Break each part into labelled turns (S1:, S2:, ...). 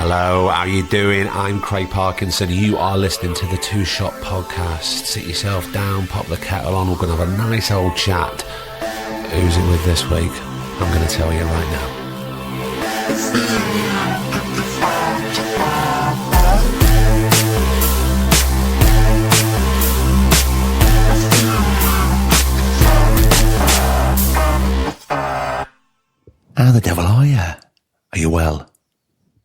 S1: Hello, how you doing? I'm Craig Parkinson. You are listening to the Two Shot Podcast. Sit yourself down, pop the kettle on. We're going to have a nice old chat. Who's it with this week? I'm going to tell you right now. How the devil are you? Are you well?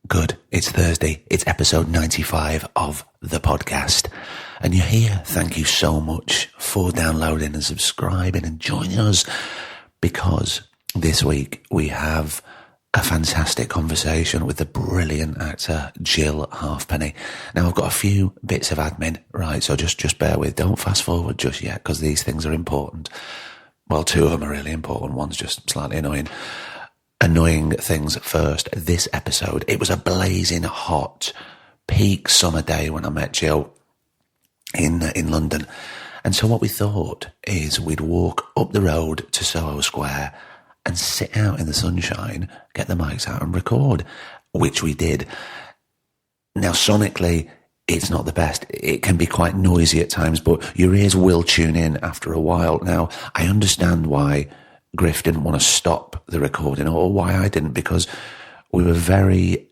S1: Good. It's Thursday. It's episode 95 of the podcast. And you're here. Thank you so much for downloading and subscribing and joining us, because this week we have a fantastic conversation with the brilliant actor Jill Halfpenny. Now, I've got a few bits of admin, right? So just bear with. Don't fast forward just yet, because these things are important. Well, two of them are really important. One's just slightly annoying. Annoying things first. This episode, it was a blazing hot, peak summer day when I met Jill in London. And so what we thought is we'd walk up the road to Soho Square and sit out in the sunshine, get the mics out and record, which we did. Now, sonically, it's not the best. It can be quite noisy at times, but your ears will tune in after a while. Now, I understand why Griff didn't want to stop the recording, or why I didn't, because we were very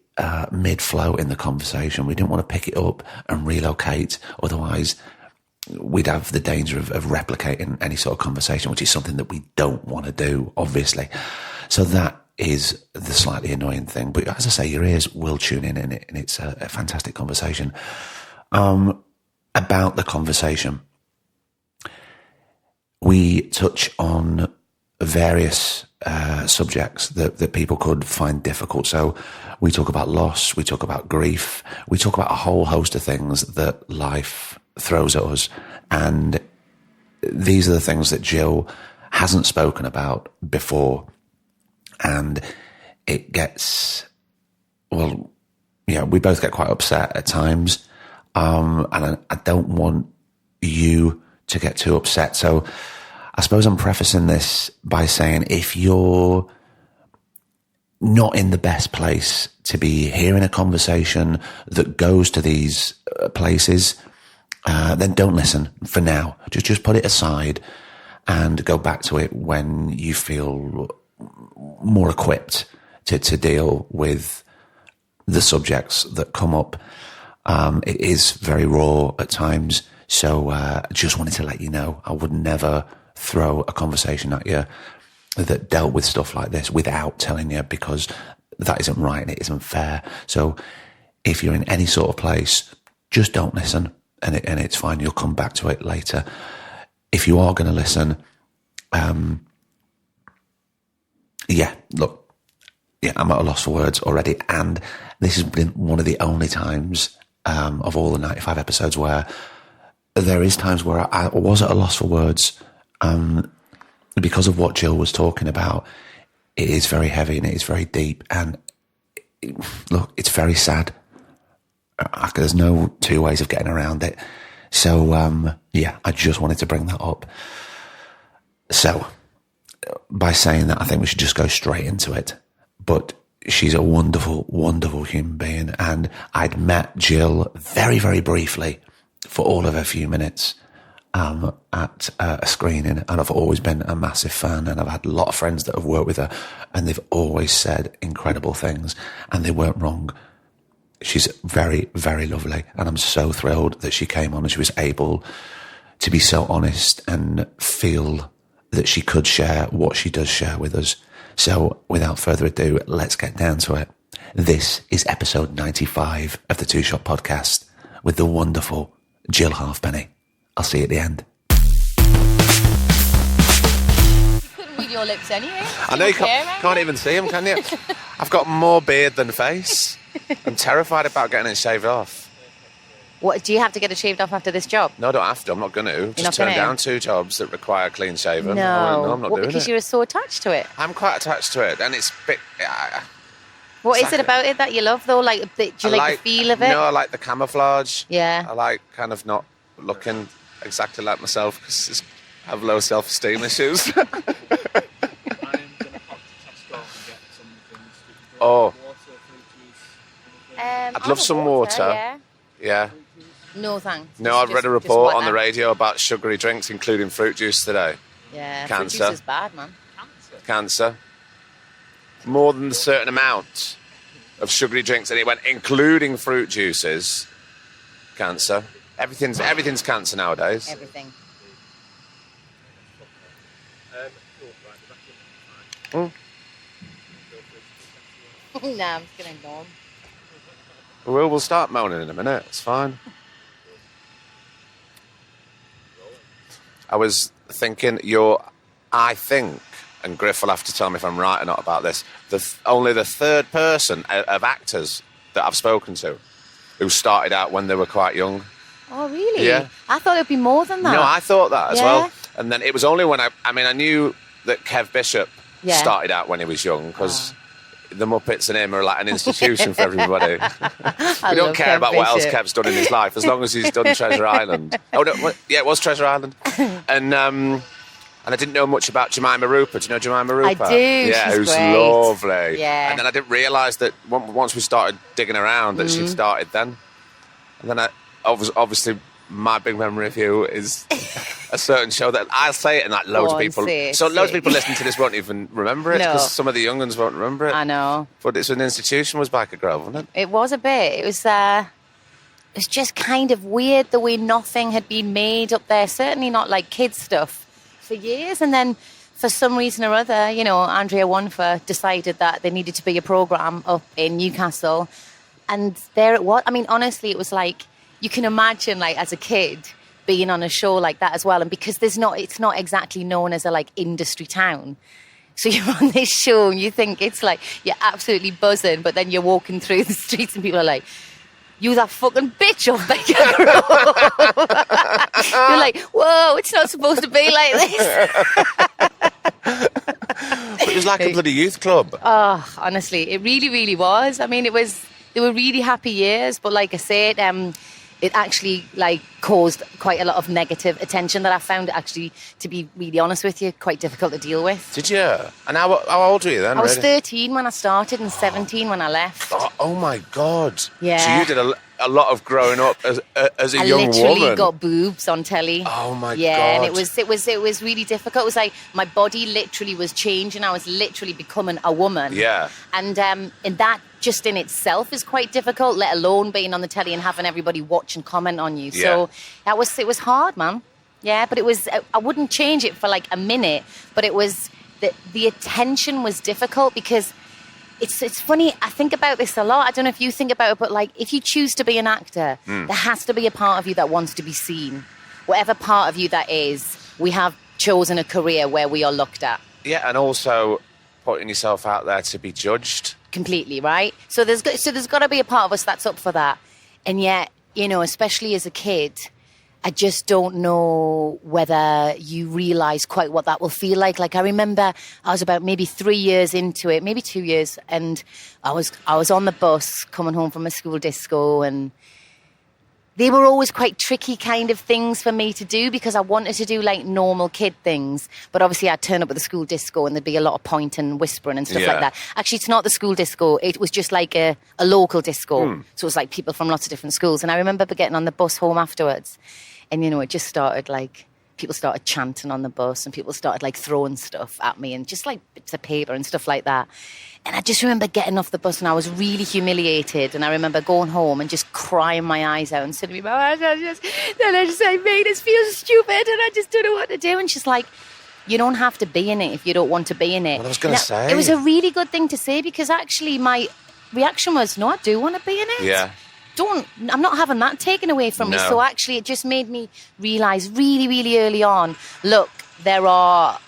S1: mid-flow in the conversation. We didn't want to pick it up and relocate. Otherwise, we'd have the danger of replicating any sort of conversation, which is something that we don't want to do, obviously. So that is the slightly annoying thing. But as I say, your ears will tune in, and it's a fantastic conversation. About the conversation, we touch on various subjects that people could find difficult. So we talk about loss, we talk about grief, we talk about a whole host of things that life throws at us. And these are the things that Jill hasn't spoken about before. And it gets, well, yeah, we both get quite upset at times. And I don't want you to get too upset. So I suppose I'm prefacing this by saying, if you're not in the best place to be hearing a conversation that goes to these places, then don't listen for now. Just put it aside and go back to it when you feel more equipped to deal with the subjects that come up. It is very raw at times. So I just wanted to let you know, I would never throw a conversation at you that dealt with stuff like this without telling you, because that isn't right and it isn't fair. So if you're in any sort of place, just don't listen, and it's fine. You'll come back to it later. If you are going to listen, I'm at a loss for words already. And this has been one of the only times of all the 95 episodes where there is times where I was at a loss for words. Because of what Jill was talking about. It is very heavy and it is very deep, and look, it's very sad. There's no two ways of getting around it. So, I just wanted to bring that up. So, by saying that, I think we should just go straight into it. But she's a wonderful, wonderful human being, and I'd met Jill very, very briefly for all of a few minutes at a screening, and I've always been a massive fan, and I've had a lot of friends that have worked with her, and they've always said incredible things, and they weren't wrong. She's very, very lovely, and I'm so thrilled that she came on and she was able to be so honest and feel that she could share what she does share with us. So without further ado, let's get down to it. This is episode 95 of the Two Shot Podcast with the wonderful Jill Halfpenny. I'll see you at the end.
S2: You couldn't read your lips anyway.
S1: I know you can't even see them, can you? I've got more beard than face. I'm terrified about getting it shaved off.
S2: What, do you have to get it shaved off after this job?
S1: No, I don't have to. I'm not going to. Just turn down 2 jobs that require clean shaven.
S2: No,
S1: I'm not doing it.
S2: Because you're so attached to it.
S1: I'm quite attached to it, and it's a bit...
S2: What is it about it that you love, though? Do you like the feel of it?
S1: No, I like the camouflage.
S2: Yeah.
S1: I like kind of not looking exactly like myself, because I have low self-esteem issues.
S3: I'd love some water. Yeah.
S2: No, thanks.
S3: No, I've read a report on the radio about sugary drinks, including fruit juice today.
S2: Yeah,
S3: cancer.
S2: Fruit juice is bad, man.
S3: Cancer. More than a certain amount of sugary drinks, and it went including fruit juices. Cancer. Everything's cancer nowadays.
S2: Everything.
S3: Mm.
S2: Nah, I'm just going to ignore him.
S3: We'll start moaning in a minute. It's fine. I was thinking I think, and Griff will have to tell me if I'm right or not about this, only the third person of actors that I've spoken to who started out when they were quite young.
S2: Oh, really?
S3: Yeah.
S2: I thought it would be more than that.
S3: No, I thought that as well. And then it was only when I knew that Kev Bishop started out when he was young, because the Muppets and him are like an institution for everybody. We don't care about what else Kev's done in his life, as long as he's done Treasure Island. Oh, no, it was Treasure Island. And I didn't know much about Jemima Rooper. Do you know Jemima Rooper?
S2: I do.
S3: Yeah,
S2: she's
S3: who's
S2: great.
S3: lovely.
S2: Yeah.
S3: And then I didn't realise that once we started digging around that she'd started then. And then obviously my big memory of you is a certain show that I'll say it and like loads of people. Loads of people listening to this won't even remember it, because some of the young ones won't remember it.
S2: I know.
S3: But it's an institution, was Byker Grove, wasn't it?
S2: It was a bit. It was just kind of weird the way nothing had been made up there. Certainly not like kids stuff for years. And then for some reason or other, Andrea Wonfer decided that there needed to be a programme up in Newcastle. And there it was. I mean, honestly, it was like, you can imagine, like, as a kid being on a show like that as well. And because it's not exactly known as a, like, industry town. So you're on this show and you think it's like, you're absolutely buzzing. But then you're walking through the streets and people are like, you that fucking bitch off Byker Grove. You're like, whoa, it's not supposed to be like this.
S3: But it was like a bloody youth club.
S2: Oh, honestly, it really, really was. I mean, they were really happy years, but like I said, it actually like caused quite a lot of negative attention that I found actually, to be really honest with you, quite difficult to deal with.
S3: Did you? And how old were you then?
S2: I was 13 when I started and 17 when I left.
S3: Oh my God.
S2: Yeah.
S3: So you did a lot of growing up as a young woman.
S2: I literally got boobs on telly.
S3: Oh my God.
S2: Yeah, and it was really difficult. It was like my body literally was changing. I was literally becoming a woman.
S3: Yeah.
S2: And that just in itself is quite difficult, let alone being on the telly and having everybody watch and comment on you. So it was hard, man. Yeah, but it was, I wouldn't change it for like a minute, but it was, the attention was difficult because it's funny, I think about this a lot. I don't know if you think about it, but like if you choose to be an actor, there has to be a part of you that wants to be seen. Whatever part of you that is, we have chosen a career where we are looked at.
S3: Yeah, and also putting yourself out there to be judged.
S2: Completely, right? So there's got to be a part of us that's up for that. And yet, especially as a kid, I just don't know whether you realise quite what that will feel like. Like I remember I was about maybe 3 years into it, maybe 2 years, and I was on the bus coming home from a school disco, and they were always quite tricky kind of things for me to do because I wanted to do like normal kid things. But obviously I'd turn up at the school disco and there'd be a lot of pointing and whispering and stuff like that. Actually, it's not the school disco. It was just like a local disco. So it was like people from lots of different schools. And I remember getting on the bus home afterwards and, it just started like, people started chanting on the bus and people started like throwing stuff at me and just like bits of paper and stuff like that. And I just remember getting off the bus and I was really humiliated. And I remember going home and just crying my eyes out and saying to me, I made us feel stupid and I just don't know what to do. And she's like, you don't have to be in it if you don't want to be in it.
S3: Well, I was going to say.
S2: It was a really good thing to say because actually my reaction was, no, I do want to be in it.
S3: Yeah.
S2: I'm not having that taken away from me. So actually it just made me realise really, really early on, look, there are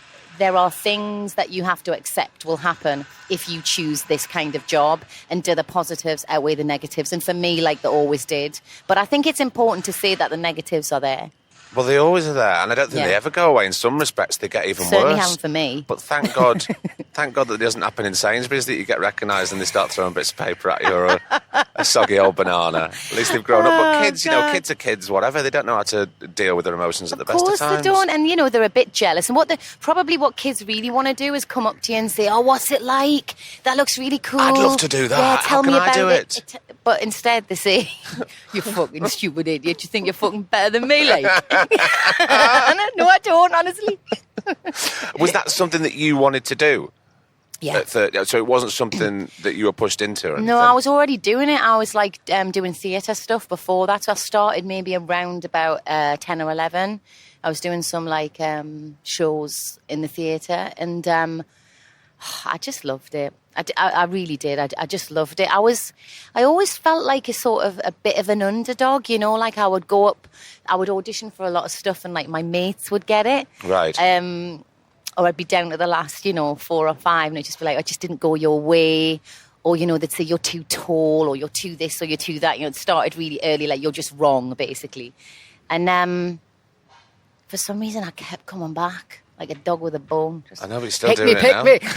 S2: things that you have to accept will happen if you choose this kind of job, and do the positives outweigh the negatives? And for me, like they always did. But I think it's important to say that the negatives are there.
S3: Well, they always are there, and I don't think they ever go away. In some respects, they get even
S2: Certainly
S3: worse.
S2: haven't for me.
S3: But thank God that it doesn't happen in Sainsbury's, that you get recognised and they start throwing bits of paper at you or a soggy old banana. At least they've grown up. But kids, kids are kids, whatever. They don't know how to deal with their emotions at the best of times.
S2: Of course they don't, and they're a bit jealous. And probably what kids really want to do is come up to you and say, "Oh, what's it like? That looks really cool.
S3: I'd love to do that.
S2: Yeah, tell me about
S3: it.
S2: But instead they say, you fucking stupid idiot, you think you're fucking better than me, like? No, I don't, honestly.
S3: Was that something that you wanted to do?
S2: Yeah.
S3: At 30? So it wasn't something that you were pushed into or anything?
S2: No, I was already doing it. I was like doing theatre stuff before that. So I started maybe around about 10 or 11. I was doing some like shows in the theatre, and I just loved it. I really did. I just loved it. I always felt like a bit of an underdog, you know, like I would go up, I would audition for a lot of stuff and like my mates would get it.
S3: Right.
S2: Or I'd be down to the last, 4 or 5 and I'd just be like, I just didn't go your way. Or, they'd say you're too tall or you're too this or you're too that. It started really early, like you're just wrong, basically. And for some reason I kept coming back. Like a dog with a bone.
S3: I know, but you're still doing it now. Pick me.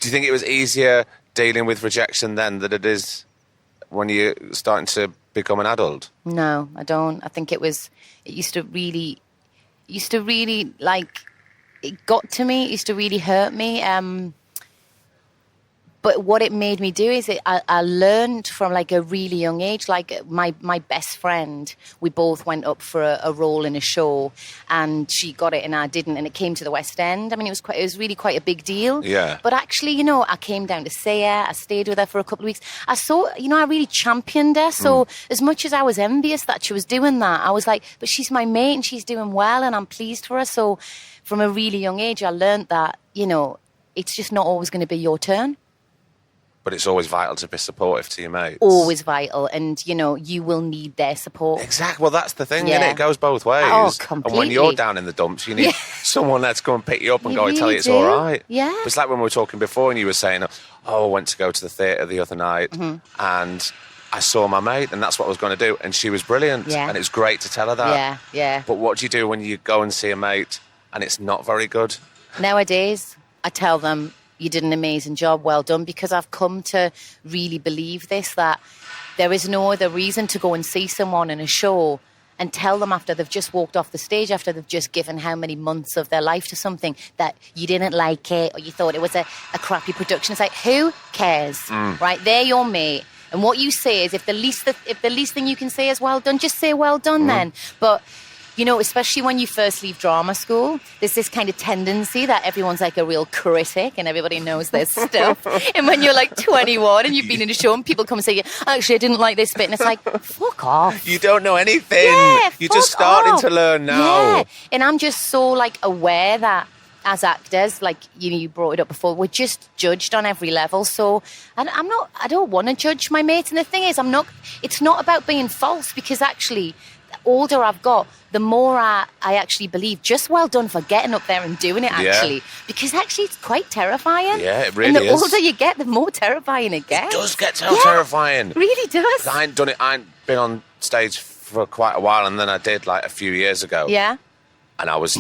S3: Do you think it was easier dealing with rejection then than it is when you're starting to become an adult?
S2: No, I don't. I think it used to really like, it got to me. It used to really hurt me. But what it made me do is I learned from like a really young age. Like my best friend, we both went up for a role in a show, and she got it and I didn't, and it came to the West End. I mean, it was really quite a big deal.
S3: Yeah.
S2: But actually, I came down to see her. I stayed with her for a couple of weeks. I saw, I really championed her. So as much as I was envious that she was doing that, I was like, but she's my mate and she's doing well, and I'm pleased for her. So from a really young age, I learned that it's just not always going to be your turn.
S3: But it's always vital to be supportive to your mates.
S2: Always vital. And, you will need their support.
S3: Exactly. Well, that's the thing, innit? It goes both ways.
S2: Oh, completely.
S3: And when you're down in the dumps, you need someone there to come and pick you up and go and tell you it's all right.
S2: Yeah.
S3: But it's like when we were talking before and you were saying, I went to go to the theatre the other night and I saw my mate and that's what I was going to do. And she was brilliant.
S2: Yeah.
S3: And it's great to tell her that.
S2: Yeah, yeah.
S3: But what do you do when you go and see a mate and it's not very good?
S2: Nowadays, I tell them, you did an amazing job, well done, because I've come to really believe this, that there is no other reason to go and see someone in a show and tell them after they've just walked off the stage, after they've just given how many months of their life to something, that you didn't like it or you thought it was a crappy production. It's like, who cares, right? They're your mate. And what you say is, if the least thing you can say is well done, just say well done then. But especially when you first leave drama school, there's this kind of tendency that everyone's like a real critic and everybody knows their stuff. And when you're like 21 and you've been in a show and people come and say, actually, I didn't like this bit. And it's like, fuck off.
S3: You don't know anything.
S2: Yeah,
S3: you're just starting to learn now.
S2: Yeah. And I'm just so like aware that as actors, like, you brought it up before, we're just judged on every level. So I don't want to judge my mates. And the thing is, it's not about being false, because actually, the older I've got, the more I actually believe, just well done for getting up there and doing it, actually. Yeah. Because actually it's quite terrifying.
S3: Yeah, it really is.
S2: And the older you get, the more terrifying it gets.
S3: It does get terrifying.
S2: It really does.
S3: I ain't been on stage for quite a while, and then I did like a few years ago.
S2: Yeah.
S3: And I was,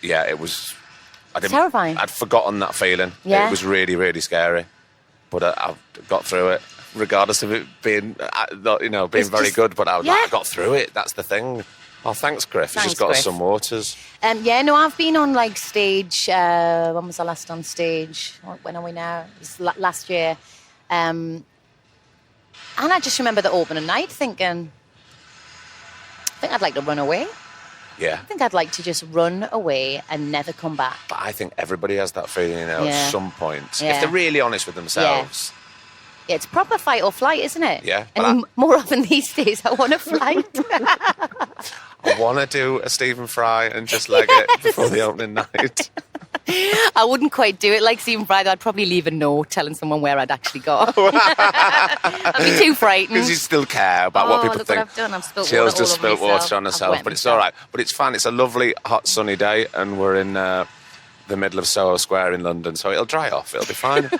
S3: it was...
S2: terrifying.
S3: I'd forgotten that feeling.
S2: Yeah.
S3: It was really, really scary. But I got through it, regardless of it being, very good. But I got through it. That's the thing. Oh, thanks, Griff. He's just got us some waters.
S2: I've been on like stage. When was I last on stage? When are we now? It was last year. And I just remember the opening night thinking, I think I'd like to run away.
S3: Yeah.
S2: I think I'd like to just run away and never come back.
S3: But I think everybody has that feeling, at some point. Yeah. If they're really honest with themselves.
S2: Yeah, it's proper fight or flight, isn't it?
S3: Yeah.
S2: And more often these days, I want to flight.
S3: I want to do a Stephen Fry and just leg it before the opening night.
S2: I wouldn't quite do it like Stephen Fry. I'd probably leave a note telling someone where I'd actually got. I'd be too frightened.
S3: Because you still care about what people think.
S2: What I've done. I've spilled
S3: Jill's
S2: water
S3: just spilled water on herself, but it's all right. But it's fun. It's a lovely, hot, sunny day, and we're in the middle of Soho Square in London, so it'll dry off. It'll be fine.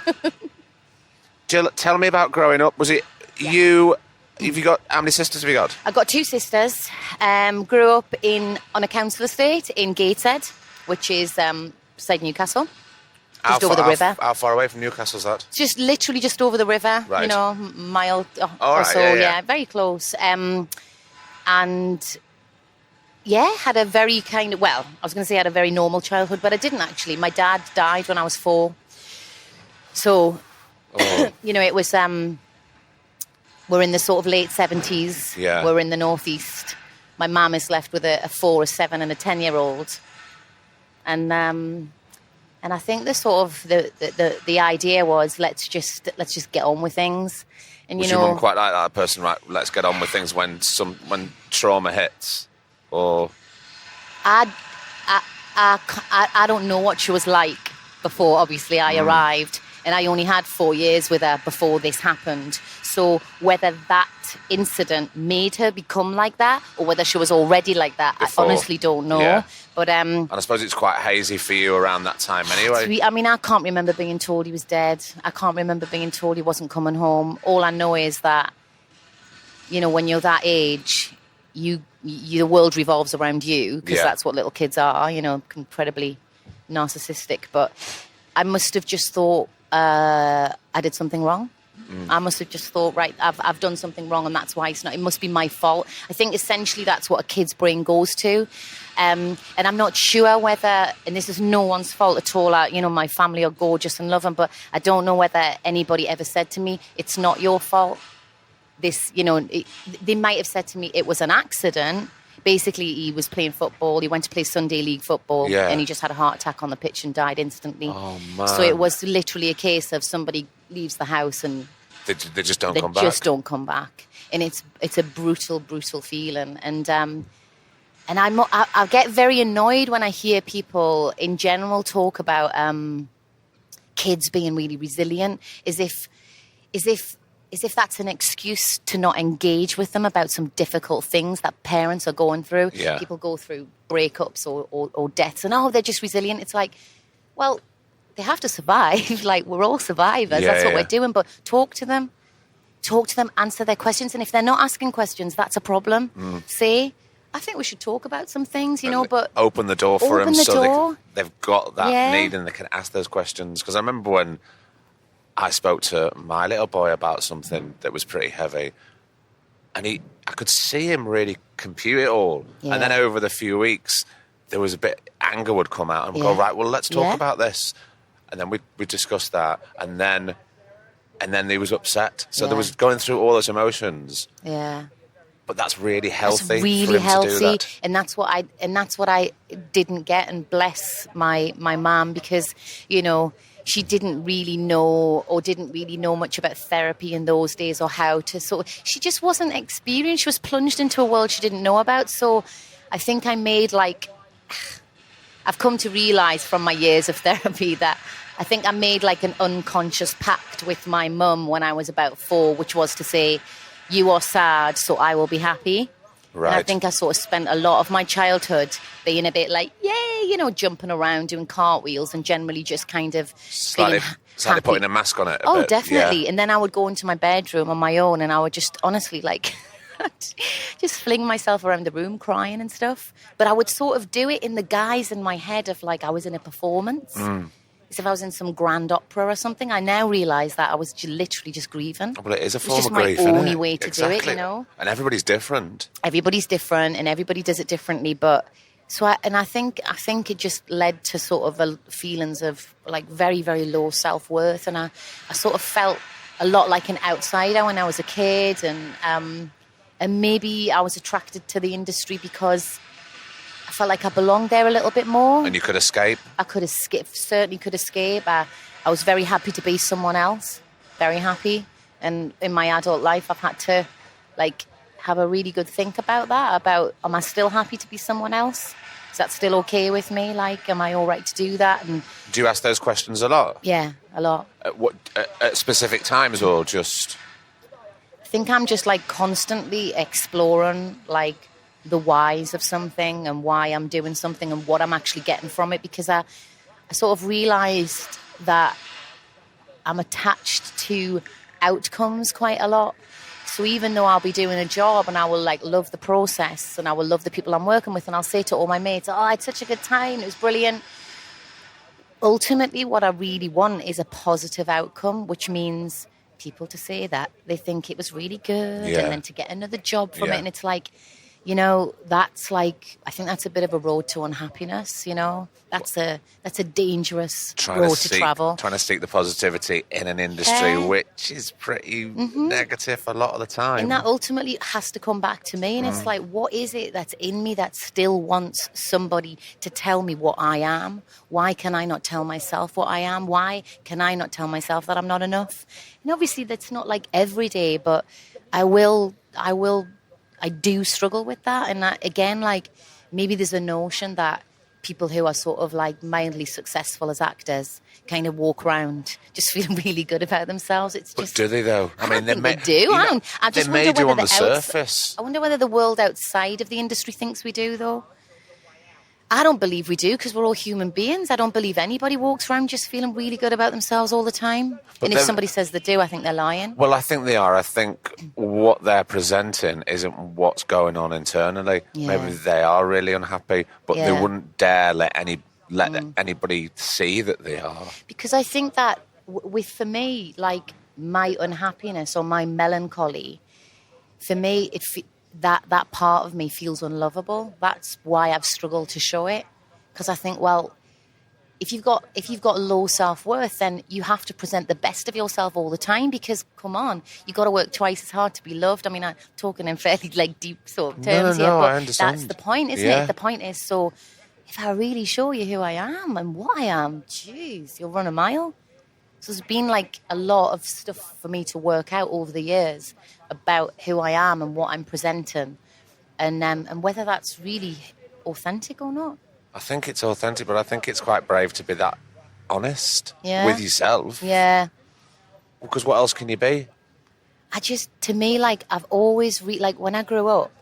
S3: Jill, tell me about growing up. Was it you? Have you got, how many sisters have you got?
S2: I've got 2 sisters. Grew up on a council estate in Gateshead, which is beside Newcastle, just over the river.
S3: How far away from Newcastle is that?
S2: Just literally just over the river,
S3: right.
S2: Mile or so. Yeah, very close. And had a very kind of, I was going to say I had a very normal childhood, but I didn't actually. My dad died when I was 4. So, it was We're in the sort of late 70s.
S3: Yeah.
S2: We're in the northeast. My mum is left with a 4, a 7, and a 10-year-old. And I think the sort of the idea was let's just get on with things. And
S3: was your mum quite like that person? Right, let's get on with things when trauma hits, or
S2: I don't know what she was like before. Obviously, I arrived, and I only had 4 years with her before this happened. So whether that incident made her become like that, or whether she was already like that, before. I honestly don't know.
S3: Yeah.
S2: But
S3: and I suppose it's quite hazy for you around that time anyway.
S2: I mean, I can't remember being told he was dead. I can't remember being told he wasn't coming home. All I know is that, when you're that age, the world revolves around you, because that's what little kids are, incredibly narcissistic. But I must have just thought I did something wrong. I must have just thought, right, I've done something wrong, and that's why it must be my fault. I think essentially that's what a kid's brain goes to. And I'm not sure whether, and this is no one's fault at all, my family are gorgeous and love them, but I don't know whether anybody ever said to me, it's not your fault. They might have said to me, it was an accident. Basically, he was playing football. He went to play Sunday League football, and he just had a heart attack on the pitch and died instantly.
S3: Oh, man.
S2: So it was literally a case of somebody leaves the house and
S3: they just don't come back.
S2: They just don't come back. And it's a brutal, brutal feeling. And I get very annoyed when I hear people in general talk about kids being really resilient, as if that's an excuse to not engage with them about some difficult things that parents are going through.
S3: Yeah.
S2: People go through breakups or deaths, and they're just resilient. It's like, well, they have to survive. Like, we're all survivors. That's what we're doing. But talk to them, answer their questions. And if they're not asking questions, that's a problem. Say, I think we should talk about some things, but
S3: open the door for them
S2: so
S3: they've got that need and they can ask those questions. Because I remember when I spoke to my little boy about something that was pretty heavy, and I could see him really compute it all. Yeah. And then over the few weeks, there was a bit, anger would come out and we'd go, right, well, let's talk about this. And then we discussed that, and then he was upset. So there was going through all those emotions. Yeah. But that's really healthy.
S2: It's really
S3: for him
S2: healthy,
S3: to do that.
S2: and that's what I didn't get. And bless my mum, because she didn't really know much about therapy in those days, or how to she just wasn't experienced. She was plunged into a world she didn't know about. So I think I made I've come to realise from my years of therapy that I think I made an unconscious pact with my mum when I was about 4, which was to say, you are sad, so I will be happy. Right. And I think I sort of spent a lot of my childhood being a bit jumping around, doing cartwheels, and generally just kind of
S3: slightly putting a mask on it.
S2: Bit. Definitely. Yeah. And then I would go into my bedroom on my own, and I would just honestly just fling myself around the room crying and stuff. But I would sort of do it in the guise in my head of I was in a performance. As if I was in some grand opera or something. I now realise that I was literally just grieving.
S3: Well, it is a form of
S2: It's
S3: grief,
S2: just my only way to do it,
S3: And everybody's different.
S2: Everybody's different, and everybody does it differently. But I think it just led to sort of feelings of very, very low self-worth, and I sort of felt a lot like an outsider when I was a kid, and maybe I was attracted to the industry because I felt like I belonged there a little bit more.
S3: And you could escape?
S2: I certainly could escape. I was very happy to be someone else, very happy. And in my adult life, I've had to have a really good think about that, am I still happy to be someone else? Is that still okay with me? Am I all right to do that? And
S3: do you ask those questions a lot?
S2: Yeah, a lot.
S3: At specific times, or just?
S2: I think I'm just constantly exploring the whys of something, and why I'm doing something, and what I'm actually getting from it, because I sort of realised that I'm attached to outcomes quite a lot. So even though I'll be doing a job and I will love the process, and I will love the people I'm working with, and I'll say to all my mates, I had such a good time, it was brilliant. Ultimately, what I really want is a positive outcome, which means people to say that they think it was really good, and then to get another job from it. And it's you know, that's like, I think that's a bit of a road to unhappiness, you know. That's a dangerous road to travel.
S3: Trying to seek the positivity in an industry which is pretty negative a lot of the time.
S2: And that ultimately has to come back to me. And it's like, what is it that's in me that still wants somebody to tell me what I am? Why can I not tell myself what I am? Why can I not tell myself that I'm not enough? And obviously that's not like every day, but I do struggle with that. And that, again, like, maybe there's a notion that people who are sort of like mildly successful as actors kind of walk around just feeling really good about themselves. It's just,
S3: but do they though? I mean,
S2: they do. I just
S3: they may
S2: wonder
S3: do
S2: whether
S3: on the surface.
S2: I wonder whether the world outside of the industry thinks we do, though. I don't believe we do, because we're all human beings. I don't believe anybody walks around just feeling really good about themselves all the time. But if somebody says they do, I think they're lying.
S3: Well, I think they are. I think what they're presenting isn't what's going on internally. Yeah. Maybe they are really unhappy, but they wouldn't dare let anybody see that they are. Because
S2: I think that for me, like, my unhappiness or my melancholy, for me, that part of me feels unlovable. That's why I've struggled to show it, because I think, well, if you've got low self-worth, then you have to present the best of yourself all the time, because, come on, you've got to work twice as hard to be loved. I mean, I'm talking in fairly like deep sort of terms here, but
S3: I understand.
S2: That's the point, isn't it? The point is, so if I really show you who I am and what I am, geez, you'll run a mile. So there's been like a lot of stuff for me to work out over the years about who I am and what I'm presenting, and whether that's really authentic or not.
S3: I think it's authentic, but I think it's quite brave to be that honest with yourself.
S2: Yeah.
S3: Because what else can you be?
S2: To me, like, I've always, like, when I grew up,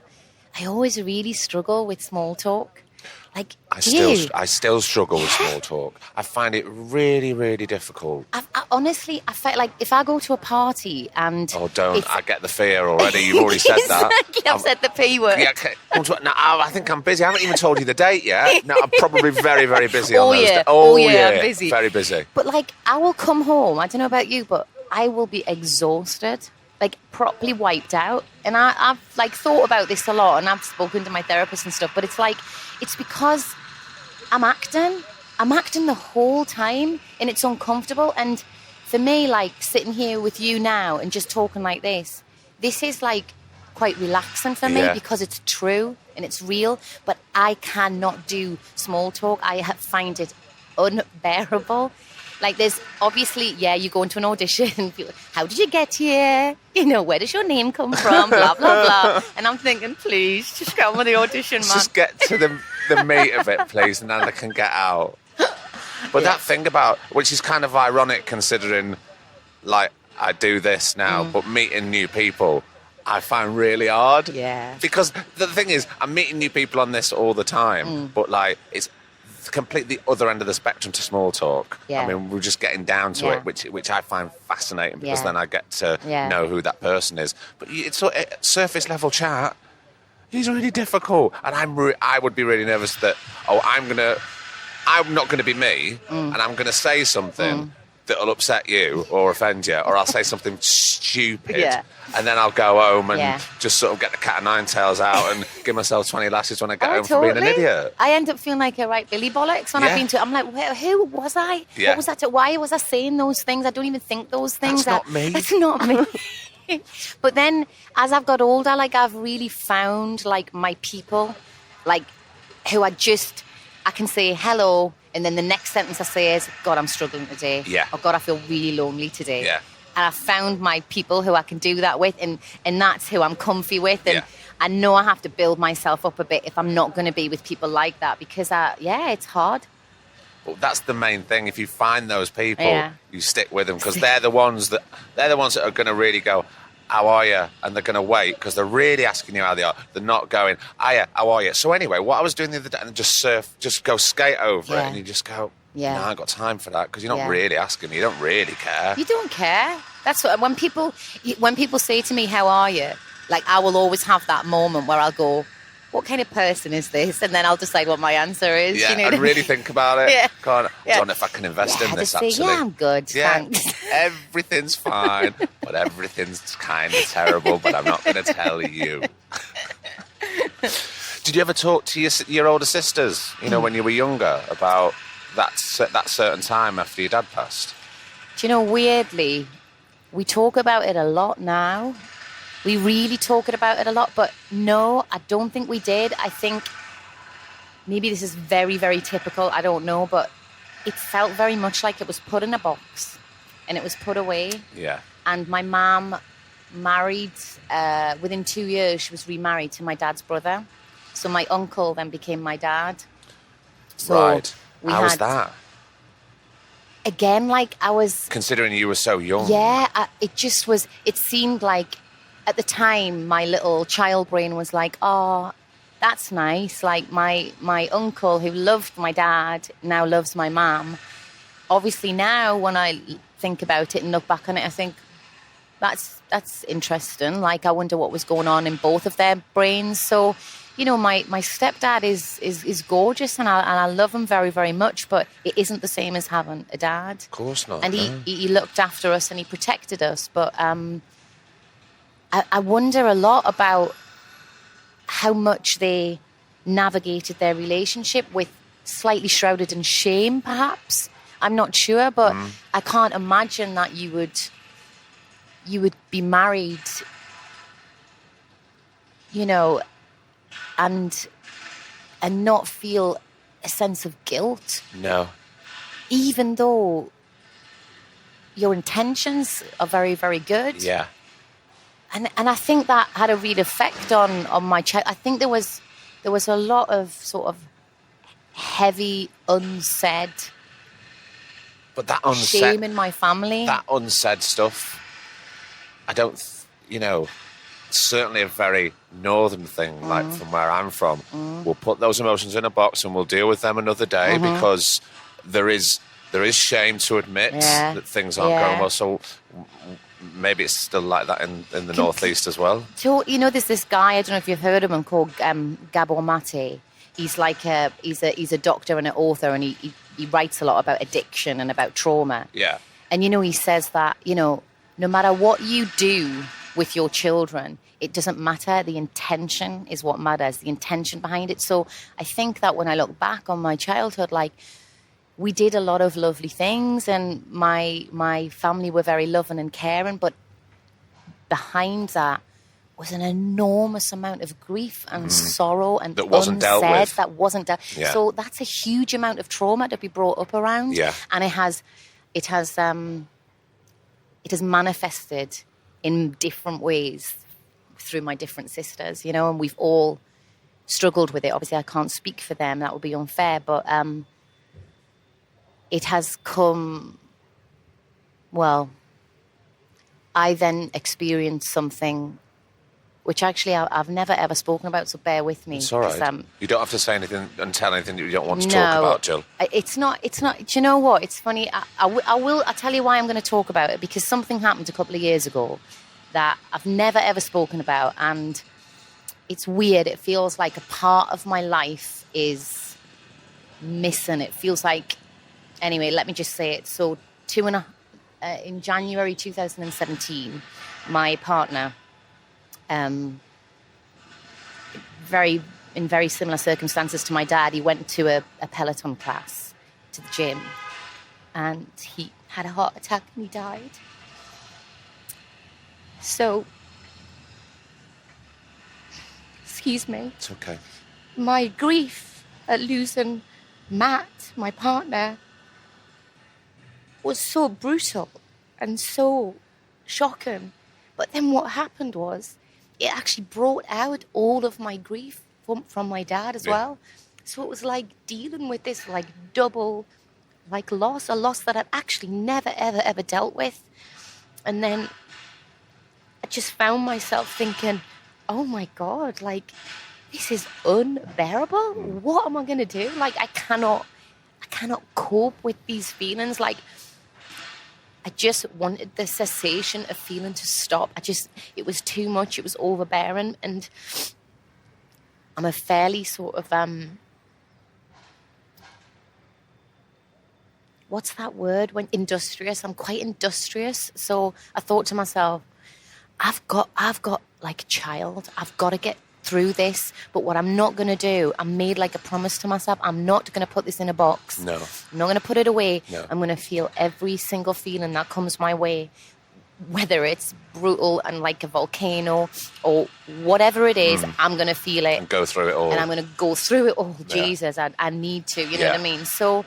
S2: I always really struggle with small talk. Like,
S3: I still struggle with small talk. I find it really, really difficult.
S2: Honestly, I felt like if I go to a party and...
S3: Oh, don't. I get the fear already. You've already said that.
S2: I've said the P word.
S3: Yeah, okay. No, I think I'm busy. I haven't even told you the date yet. No, I'm probably very, very busy on those days.
S2: Oh, yeah, I'm busy.
S3: Very busy.
S2: But, like, I will come home. I don't know about you, but I will be exhausted, like, properly wiped out. And I've, like, thought about this a lot, and I've spoken to my therapist and stuff, but it's like... It's because I'm acting the whole time, and it's uncomfortable. And for me, like, sitting here with you now and just talking like this is like quite relaxing for me, because it's true and it's real. But I cannot do small talk. I find it unbearable. Like, there's obviously, you go into an audition, how did you get here? You know, where does your name come from? Blah, blah, blah. And I'm thinking, please, just get on with the audition, man.
S3: Just get to the meat of it, please, and then I can get out. But that thing about, which is kind of ironic considering, like, I do this now, but meeting new people, I find really hard.
S2: Yeah.
S3: Because the thing is, I'm meeting new people on this all the time, but, like, it's completely other end of the spectrum to small talk.
S2: Yeah.
S3: I mean, we're just getting down to it, which I find fascinating, because then I get to know who that person is. But it's sort of surface level chat. He's really difficult, and I would be really nervous that I'm not gonna be me, and I'm gonna say something that'll upset you or offend you, or I'll say something stupid, and then I'll go home and just sort of get the cat of nine tails out and give myself 20 lashes when I get home for being an idiot.
S2: I end up feeling like a right Billy Bollocks when I've been to. I'm like, who was I?
S3: Yeah.
S2: What was that? Why was I saying those things? I don't even think those things.
S3: That's not me.
S2: That's not me. But then, as I've got older, like, I've really found, like, my people, like, who I can say hello, and then the next sentence I say is, God, I'm struggling today.
S3: Yeah.
S2: Or God, I feel really lonely today.
S3: Yeah.
S2: And I found my people who I can do that with, and that's who I'm comfy with. And I know I have to build myself up a bit if I'm not going to be with people like that, because, it's hard.
S3: Well, that's the main thing. If you find those people, you stick with them, because they're the ones that are going to really go, how are you? And they're going to wait, because they're really asking you how they are. They're not going, hiya, how are you? So anyway, what I was doing the other day, and just go skate over it, and you just go, no, I ain't got time for that, because you're not really asking me. You don't really care.
S2: You don't care. That's what, when people say to me, how are you? Like, I will always have that moment where I'll go, what kind of person is this? And then I'll decide what my answer is.
S3: Yeah,
S2: you know
S3: I'd really think about it.
S2: Yeah.
S3: I don't know if I can invest in this,
S2: say,
S3: actually.
S2: Yeah, I'm good, thanks.
S3: Everything's fine, but everything's kind of terrible, but I'm not going to tell you. Did you ever talk to your older sisters, when you were younger, about that certain time after your dad passed?
S2: Do you know, weirdly, we talk about it a lot now. We really talk about it a lot, but no, I don't think we did. I think maybe this is very, very typical. I don't know, but it felt very much like it was put in a box and it was put away.
S3: Yeah.
S2: And my mum married, within 2 years, she was remarried to my dad's brother. So my uncle then became my dad. So
S3: right. How was that?
S2: Again, like I was...
S3: Considering you were so young.
S2: Yeah, it seemed like at the time my little child brain was like, oh, that's nice. Like my uncle who loved my dad now loves my mum. Obviously now when I think about it and look back on it, I think that's interesting. Like I wonder what was going on in both of their brains. So, my stepdad is gorgeous and I love him very, very much, but it isn't the same as having a dad.
S3: Of course not.
S2: And he looked after us and he protected us. But I wonder a lot about how much they navigated their relationship with slightly shrouded in shame, perhaps. I'm not sure, but I can't imagine that you would be married, and not feel a sense of guilt.
S3: No.
S2: Even though your intentions are very, very good.
S3: Yeah.
S2: And I think that had a real effect on my child. I think there was a lot of sort of heavy, unsaid
S3: but that unsaid
S2: shame in my family.
S3: That unsaid stuff, I don't, certainly a very northern thing, like from where I'm from. We'll put those emotions in a box and we'll deal with them another day because there is shame to admit that things aren't going well. So maybe it's still like that in the Northeast as well. So,
S2: there's this guy, I don't know if you've heard of him, called Gabor Mate. He's like he's a doctor and an author, and he writes a lot about addiction and about trauma.
S3: Yeah.
S2: And, he says that, no matter what you do with your children, it doesn't matter. The intention is what matters, the intention behind it. So I think that when I look back on my childhood, like, we did a lot of lovely things and my family were very loving and caring, but behind that was an enormous amount of grief and sorrow and
S3: that wasn't dealt with.
S2: That wasn't dealt.
S3: Yeah.
S2: So that's a huge amount of trauma to be brought up around.
S3: Yeah.
S2: And it has manifested in different ways through my different sisters, and we've all struggled with it. Obviously, I can't speak for them; that would be unfair. But it has come. Well, I then experienced something which actually I've never ever spoken about, so bear with me.
S3: It's all right. You don't have to say anything and tell anything that you don't want to talk about, Jill.
S2: It's not. Do you know what? It's funny. I'll tell you why I'm going to talk about it, because something happened a couple of years ago that I've never ever spoken about, and it's weird. It feels like a part of my life is missing. It feels like, anyway, let me just say it. So in January 2017, my partner, in very similar circumstances to my dad, he went to a Peloton class to the gym, and he had a heart attack and he died. So, excuse me.
S3: It's okay.
S2: My grief at losing Matt, my partner, was so brutal and so shocking. But then what happened was, it actually brought out all of my grief from my dad as well. So it was like dealing with this like double loss, a loss that I'd actually never, ever, ever dealt with. And then I just found myself thinking, oh my God, like, this is unbearable. What am I going to do? Like, I cannot cope with these feelings. Like, I just wanted the cessation of feeling to stop. It was too much. It was overbearing. And I'm a fairly sort of, what's that word? When industrious. I'm quite industrious. So I thought to myself, I've got like a child. I've got to get through this, but what I'm not going to do, I made like a promise to myself, I'm not going to put this in a box.
S3: No.
S2: I'm not going to put it away.
S3: No.
S2: I'm going to feel every single feeling that comes my way, whether it's brutal and like a volcano or whatever it is, I'm going to feel it.
S3: And go through it all.
S2: And I'm going to go through it all. Jesus, I need to, you know what I mean? So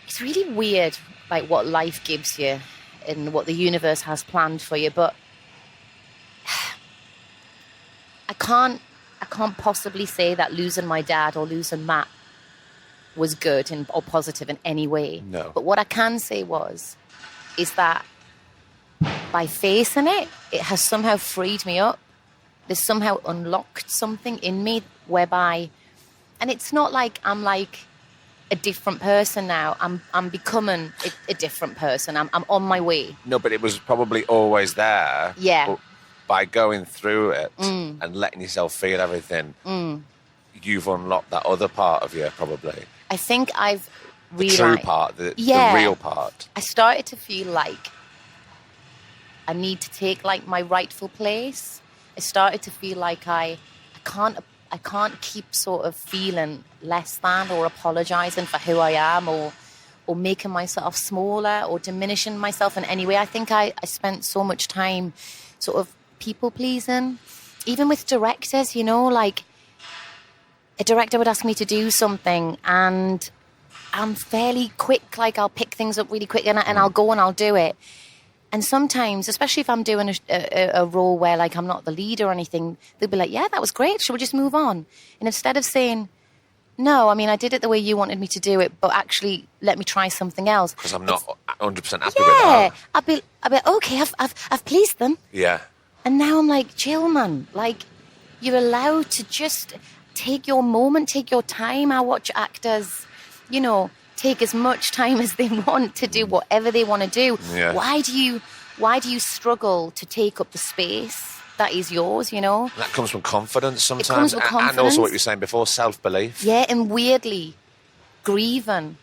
S2: it's really weird, like what life gives you and what the universe has planned for you. But I can't possibly say that losing my dad or losing Matt was good or positive in any way.
S3: No.
S2: But what I can say is that by facing it, it has somehow freed me up. There's somehow unlocked something in me whereby, and it's not like I'm like a different person now. I'm becoming a different person. I'm on my way.
S3: No, but it was probably always there.
S2: Yeah.
S3: But by going through it and letting yourself feel everything, you've unlocked that other part of you, probably.
S2: I think I've realized...
S3: The true part, the real part.
S2: I started to feel like I need to take like my rightful place. I started to feel like I can't keep sort of feeling less than or apologising for who I am or making myself smaller or diminishing myself in any way. I think I spent so much time sort of people pleasing, even with directors, you know, like a director would ask me to do something and I'm fairly quick, like I'll pick things up really quick and I'll go and I'll do it. And sometimes, especially if I'm doing a role where like I'm not the lead or anything, they'll be like, yeah, that was great. Shall we just move on? And instead of saying, no, I mean, I did it the way you wanted me to do it, but actually let me try something else.
S3: Because I'm not 100% happy with that.
S2: I'll be okay, I've pleased them.
S3: Yeah.
S2: And now I'm like, chill, man. Like, you're allowed to just take your moment, take your time. I watch actors, you know, take as much time as they want to do whatever they want to do.
S3: Yeah.
S2: Why do you struggle to take up the space that is yours, you know?
S3: That comes from confidence sometimes.
S2: It comes with confidence.
S3: And also what you were saying before, self-belief.
S2: Yeah, and weirdly, grieving,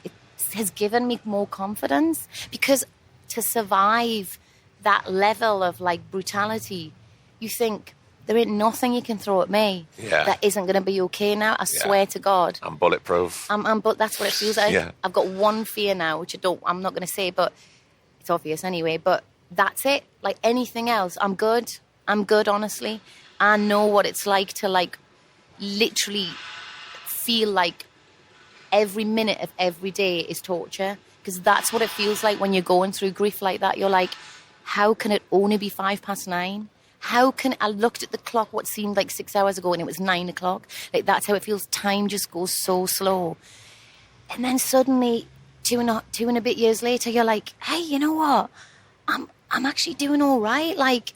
S2: it has given me more confidence because to survive that level of like brutality, you think, there ain't nothing you can throw at me that isn't going to be okay now. I swear to God.
S3: I'm bulletproof.
S2: But that's what it feels like.
S3: Yeah.
S2: I've got one fear now, which I'm not going to say, but it's obvious anyway. But that's it. Like anything else, I'm good. I'm good, honestly. I know what it's like to like literally feel like every minute of every day is torture. Because that's what it feels like when you're going through grief like that. You're like, how can it only be 9:05? How can I looked at the clock what seemed like 6 hours ago and it was 9 o'clock? Like that's how it feels. Time just goes so slow. And then suddenly, two and a bit years later, you're like, hey, you know what? I'm actually doing all right. Like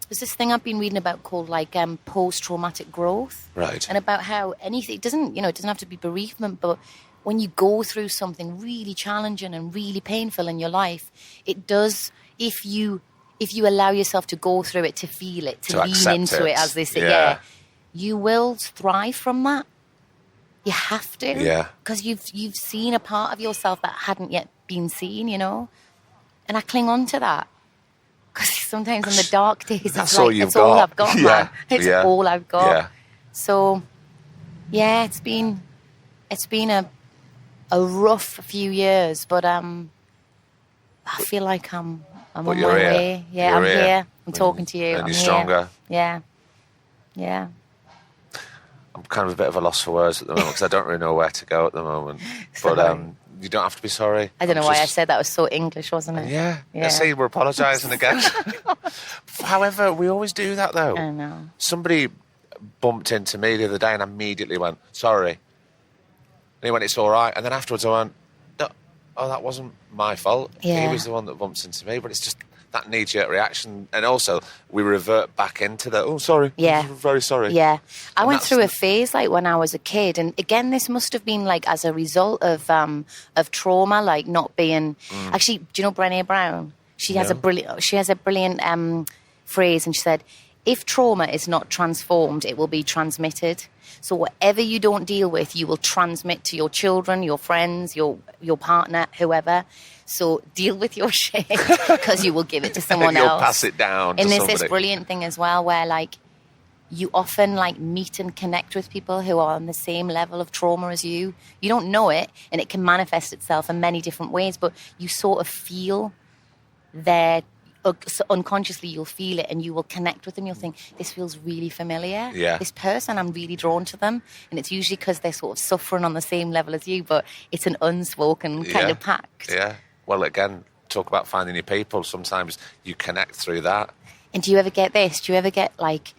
S2: there's this thing I've been reading about called like post-traumatic growth.
S3: Right.
S2: And about how anything, it doesn't have to be bereavement, but when you go through something really challenging and really painful in your life, it does, if you allow yourself to go through it, to feel it, to lean into it, as they say, you will thrive from that. You have to.
S3: Yeah.
S2: Because you've seen a part of yourself that hadn't yet been seen, you know? And I cling on to that. Because sometimes in the dark days, it's like, it's all I've got, man. It's all I've got.
S3: Yeah.
S2: So, yeah, it's been a rough few years, but I feel like I'm on my way. Yeah, I'm here. I'm talking to you.
S3: And you're stronger.
S2: Yeah. Yeah.
S3: I'm kind of a bit of a loss for words at the moment because I don't really know where to go at the moment. But you don't have to be sorry.
S2: I don't know why I said that. It was so English, wasn't it?
S3: Yeah. See, we're apologising again. However, we always do that though.
S2: I know.
S3: Somebody bumped into me the other day and I immediately went, sorry. And he went, it's all right. And then afterwards I went, oh, that wasn't my fault.
S2: Yeah.
S3: He was the one that bumped into me. But it's just that knee-jerk reaction. And also, we revert back into the, oh, sorry.
S2: Yeah.
S3: I'm very sorry.
S2: Yeah. I went through a phase, like, when I was a kid. And, again, this must have been, like, as a result of trauma, like, not being... Actually, do you know Brené Brown? She has a brilliant phrase, and she said, if trauma is not transformed, it will be transmitted. So whatever you don't deal with, you will transmit to your children, your friends, your partner, whoever. So deal with your shit because you will give it to someone else.
S3: You'll pass it down to
S2: somebody. And there's this brilliant thing as well where, like, you often like meet and connect with people who are on the same level of trauma as you. You don't know it, and it can manifest itself in many different ways, but you sort of feel their so unconsciously you'll feel it, and you will connect with them. You'll think, this feels really familiar.
S3: Yeah.
S2: This person, I'm really drawn to them. And it's usually because they're sort of suffering on the same level as you, but it's an unspoken kind of pact.
S3: Yeah. Well, again, talk about finding your people. Sometimes you connect through that.
S2: And do you ever get this? Do you ever get like,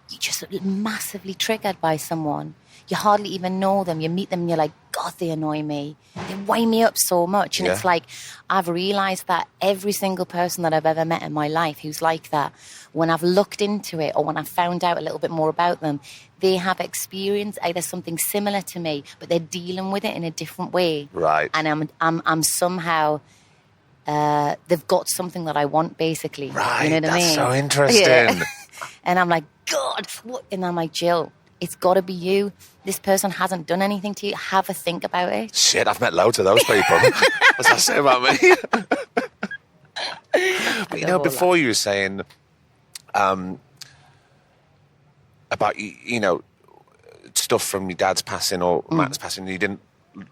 S2: you're just massively triggered by someone? You hardly even know them. You meet them and you're like, God, they annoy me. They wind me up so much. And it's like, I've realised that every single person that I've ever met in my life who's like that, when I've looked into it or when I've found out a little bit more about them, they have experienced either something similar to me, but they're dealing with it in a different way.
S3: Right.
S2: And I'm somehow... they've got something that I want, basically.
S3: Right,
S2: you know what I mean?
S3: that's so interesting.
S2: Yeah. And I'm like, God, what? And I'm like, Jill, it's got to be you. This person hasn't done anything to you. Have a think about it.
S3: Shit, I've met loads of those people. What's that say about me? But you know, before you were saying about, you know, stuff from your dad's passing or Matt's passing, you didn't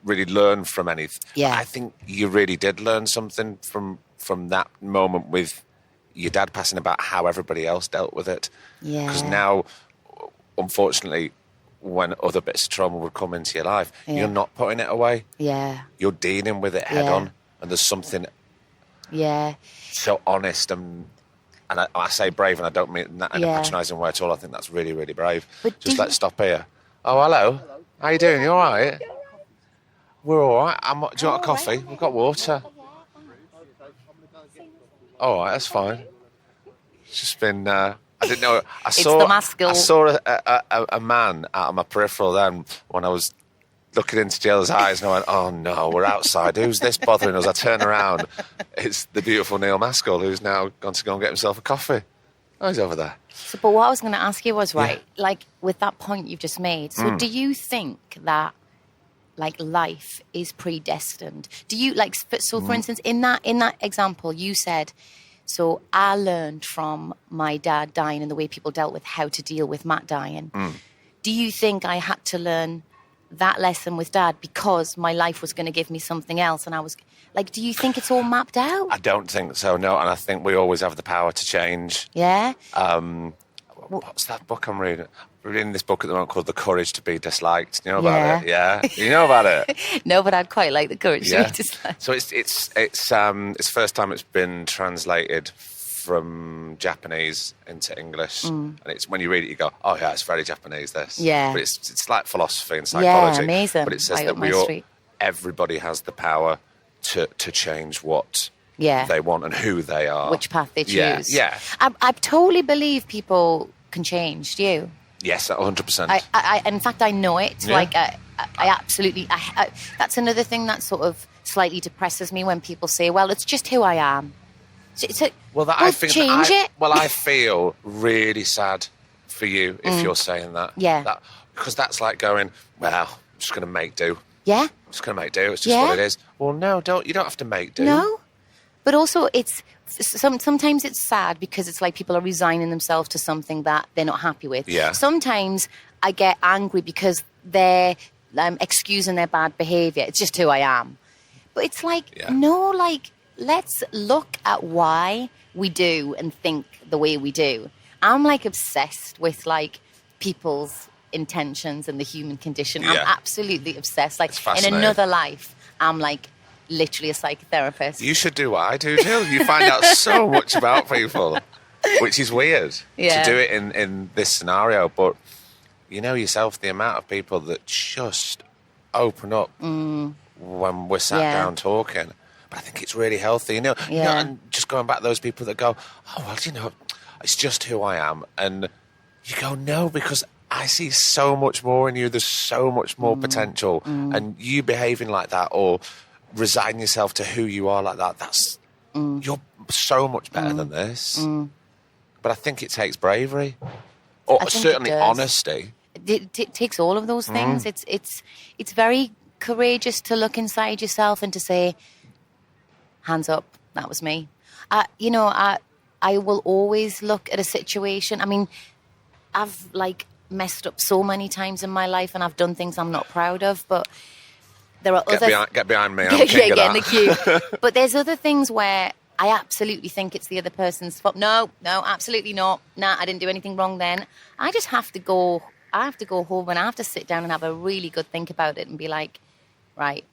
S3: really learn from anything.
S2: Yeah.
S3: I think you really did learn something from that moment with your dad passing, about how everybody else dealt with it.
S2: Yeah.
S3: Because now, unfortunately, when other bits of trauma would come into your life, you're not putting it away.
S2: Yeah.
S3: You're dealing with it head on. And there's something so honest and I say brave, and I don't mean that in a patronising way at all. I think that's really, really brave. But just let's stop here. Oh, hello. How you doing? You all right? We're all right. Do you want a coffee? We've got water. All right, that's fine. It's just been... I didn't know... I saw a man out of my peripheral then when I was looking into Jill's eyes, and I went, oh, no, we're outside. Who's this bothering us? I turn around. It's the beautiful Neil Maskell, who's now gone to go and get himself a coffee. Oh, he's over there.
S2: So, but what I was going to ask you was, like, with that point you've just made, so do you think that, like, life is predestined? Do you, like, so for instance, in that example, you said, so I learned from my dad dying and the way people dealt with how to deal with Matt dying. Do you think I had to learn that lesson with Dad because my life was going to give me something else? And I was like, do you think it's all mapped out?
S3: I don't think so, no. And I think we always have the power to change.
S2: Yeah?
S3: What's that book I'm reading? I'm reading this book at the moment called The Courage to Be Disliked. You know about it? Yeah. You know about it?
S2: No, but I'd quite like The Courage to Be Disliked.
S3: So it's the first time it's been translated from Japanese into English, and it's when you read it, you go, "Oh yeah, it's very Japanese." This, but it's like philosophy and psychology.
S2: Yeah, amazing.
S3: But it says that everybody has the power to change what they want and who they are,
S2: which path they choose.
S3: Yeah.
S2: I totally believe people can change. Do you?
S3: Yes, 100%.
S2: I in fact, I know it. Yeah. Like, I absolutely. That's another thing that sort of slightly depresses me when people say, "Well, it's just who I am."
S3: I feel really sad for you if you're saying that.
S2: Yeah.
S3: Because that's like going, well, I'm just going to make do.
S2: Yeah.
S3: I'm just going to make do. It's just what it is. Well, no, you don't have to make do.
S2: No. But also it's sometimes it's sad because it's like people are resigning themselves to something that they're not happy with.
S3: Yeah.
S2: Sometimes I get angry because they're excusing their bad behaviour. It's just who I am. But it's like, no, like, let's look at why we do and think the way we do. I'm like obsessed with like people's intentions and the human condition. I'm absolutely obsessed. Like in another life, I'm like literally a psychotherapist.
S3: You should do what I do, Jill. You find out so much about people, which is weird to do it in this scenario. But you know yourself, the amount of people that just open up when we're sat down talking. But I think it's really healthy, you know, and just going back to those people that go, oh, well, you know, it's just who I am. And you go, no, because I see so much more in you. There's so much more potential. And you behaving like that or resigning yourself to who you are like that, you're so much better than this. But I think it takes bravery or certainly honesty.
S2: It takes all of those things. It's very courageous to look inside yourself and to say, hands up, that was me. I will always look at a situation. I mean, I've like messed up so many times in my life, and I've done things I'm not proud of. But there are
S3: Get behind me. I'm king of
S2: get in
S3: that.
S2: the queue. But there's other things where I absolutely think it's the other person's fault. No, absolutely not. Nah, I didn't do anything wrong then. I just have to go. I have to go home and I have to sit down and have a really good think about it and be like, right,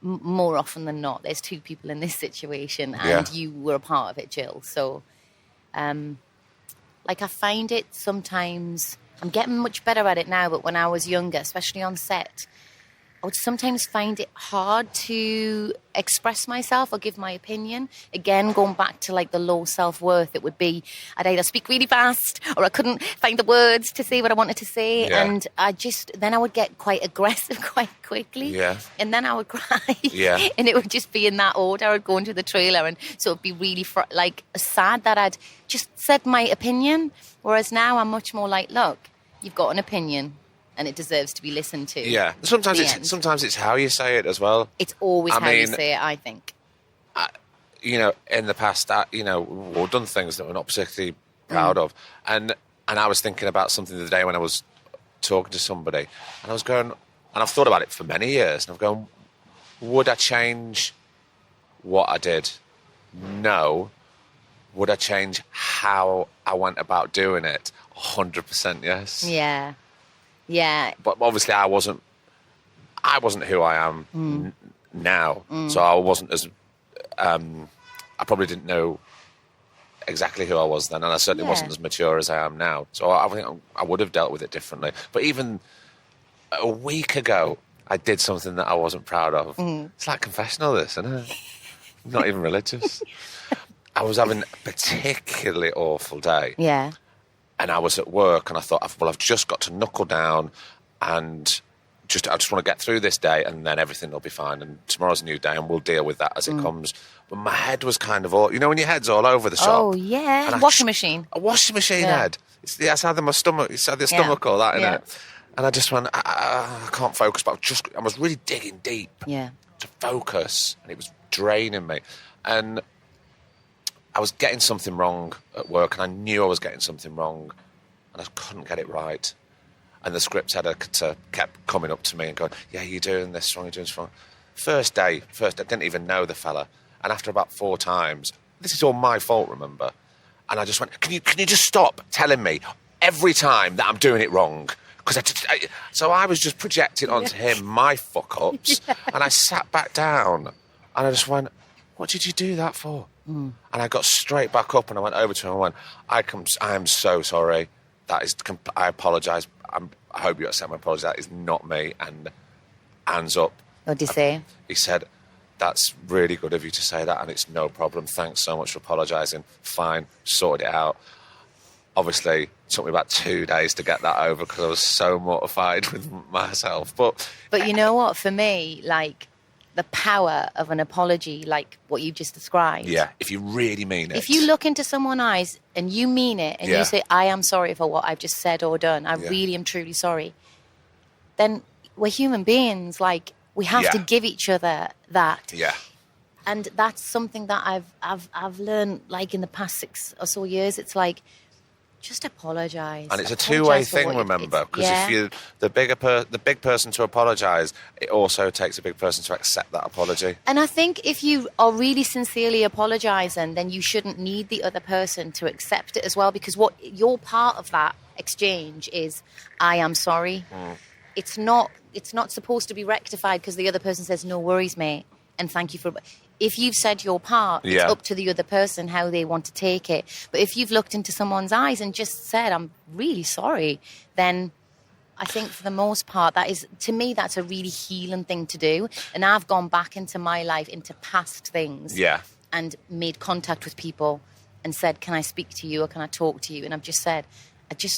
S2: more often than not, there's two people in this situation and you were a part of it, Jill. So, like, I find it sometimes, I'm getting much better at it now, but when I was younger, especially on set, I would sometimes find it hard to express myself or give my opinion. Again, going back to like the low self-worth, it would be I'd either speak really fast or I couldn't find the words to say what I wanted to say.
S3: Yeah.
S2: And then I would get quite aggressive quite quickly.
S3: Yeah.
S2: And then I would cry.
S3: Yeah.
S2: And it would just be in that order. I would go into the trailer and so it'd be really sad that I'd just said my opinion. Whereas now I'm much more like, look, you've got an opinion. And it deserves to be listened to.
S3: Yeah. Sometimes it's how you say it as well.
S2: It's always how you say it, I think.
S3: In the past, we've done things that we're not particularly proud of. And I was thinking about something the other day when I was talking to somebody. And I was going, and I've thought about it for many years. And I've gone, would I change what I did? No. Would I change how I went about doing it? 100% yes.
S2: Yeah. Yeah.
S3: But obviously I wasn't who I am now. So I wasn't as, I probably didn't know exactly who I was then. And I certainly wasn't as mature as I am now. So I think I would have dealt with it differently. But even a week ago, I did something that I wasn't proud of. It's like confessional, this, isn't it? I'm not even religious. I was having a particularly awful day.
S2: Yeah.
S3: And I was at work and I thought, well, I've just got to knuckle down and I just want to get through this day and then everything will be fine. And tomorrow's a new day and we'll deal with that as it comes. But my head was kind of all, when your head's all over the shop.
S2: Oh, yeah.
S3: And
S2: washing machine.
S3: A washing machine head. It's either my stomach, it's either stomach or that, innit? And I just went, I can't focus, but I was really digging deep to focus. And it was draining me. And I was getting something wrong at work, and I knew I was getting something wrong, and I couldn't get it right. And the script editor kept coming up to me and going, yeah, you're doing this wrong, you're doing this wrong. First day, I didn't even know the fella. And after about 4 times, this is all my fault, remember? And I just went, can you just stop telling me every time that I'm doing it wrong? So I was just projecting onto him my fuck-ups, and I sat back down, and I just went, what did you do that for? And I got straight back up and I went over to him and went, I am so sorry. I apologise. I hope you accept my apology. That is not me. And hands up.
S2: What did he say?
S3: He said, that's really good of you to say that and it's no problem. Thanks so much for apologising. Fine. Sorted it out. Obviously, it took me about 2 days to get that over because I was so mortified with myself. But
S2: you know what? For me, like, the power of an apology, like what you just described.
S3: Yeah, if you really mean it.
S2: If you look into someone's eyes and you mean it and you say, I am sorry for what I've just said or done, I really am truly sorry, then we're human beings. Like, we have to give each other that. Yeah. And that's something that I've learned, like, in the past 6 or so years. It's like, just apologise.
S3: And it's a two-way thing, remember, because if you're the big person to apologise, it also takes a big person to accept that apology.
S2: And I think if you are really sincerely apologising, then you shouldn't need the other person to accept it as well, because what your part of that exchange is, I am sorry. It's not supposed to be rectified because the other person says, no worries, mate, and thank you for... If you've said your part, it's up to the other person how they want to take it. But if you've looked into someone's eyes and just said, I'm really sorry, then I think for the most part, to me, that's a really healing thing to do. And I've gone back into my life, into past things, and made contact with people and said, can I speak to you or can I talk to you? And I've just said,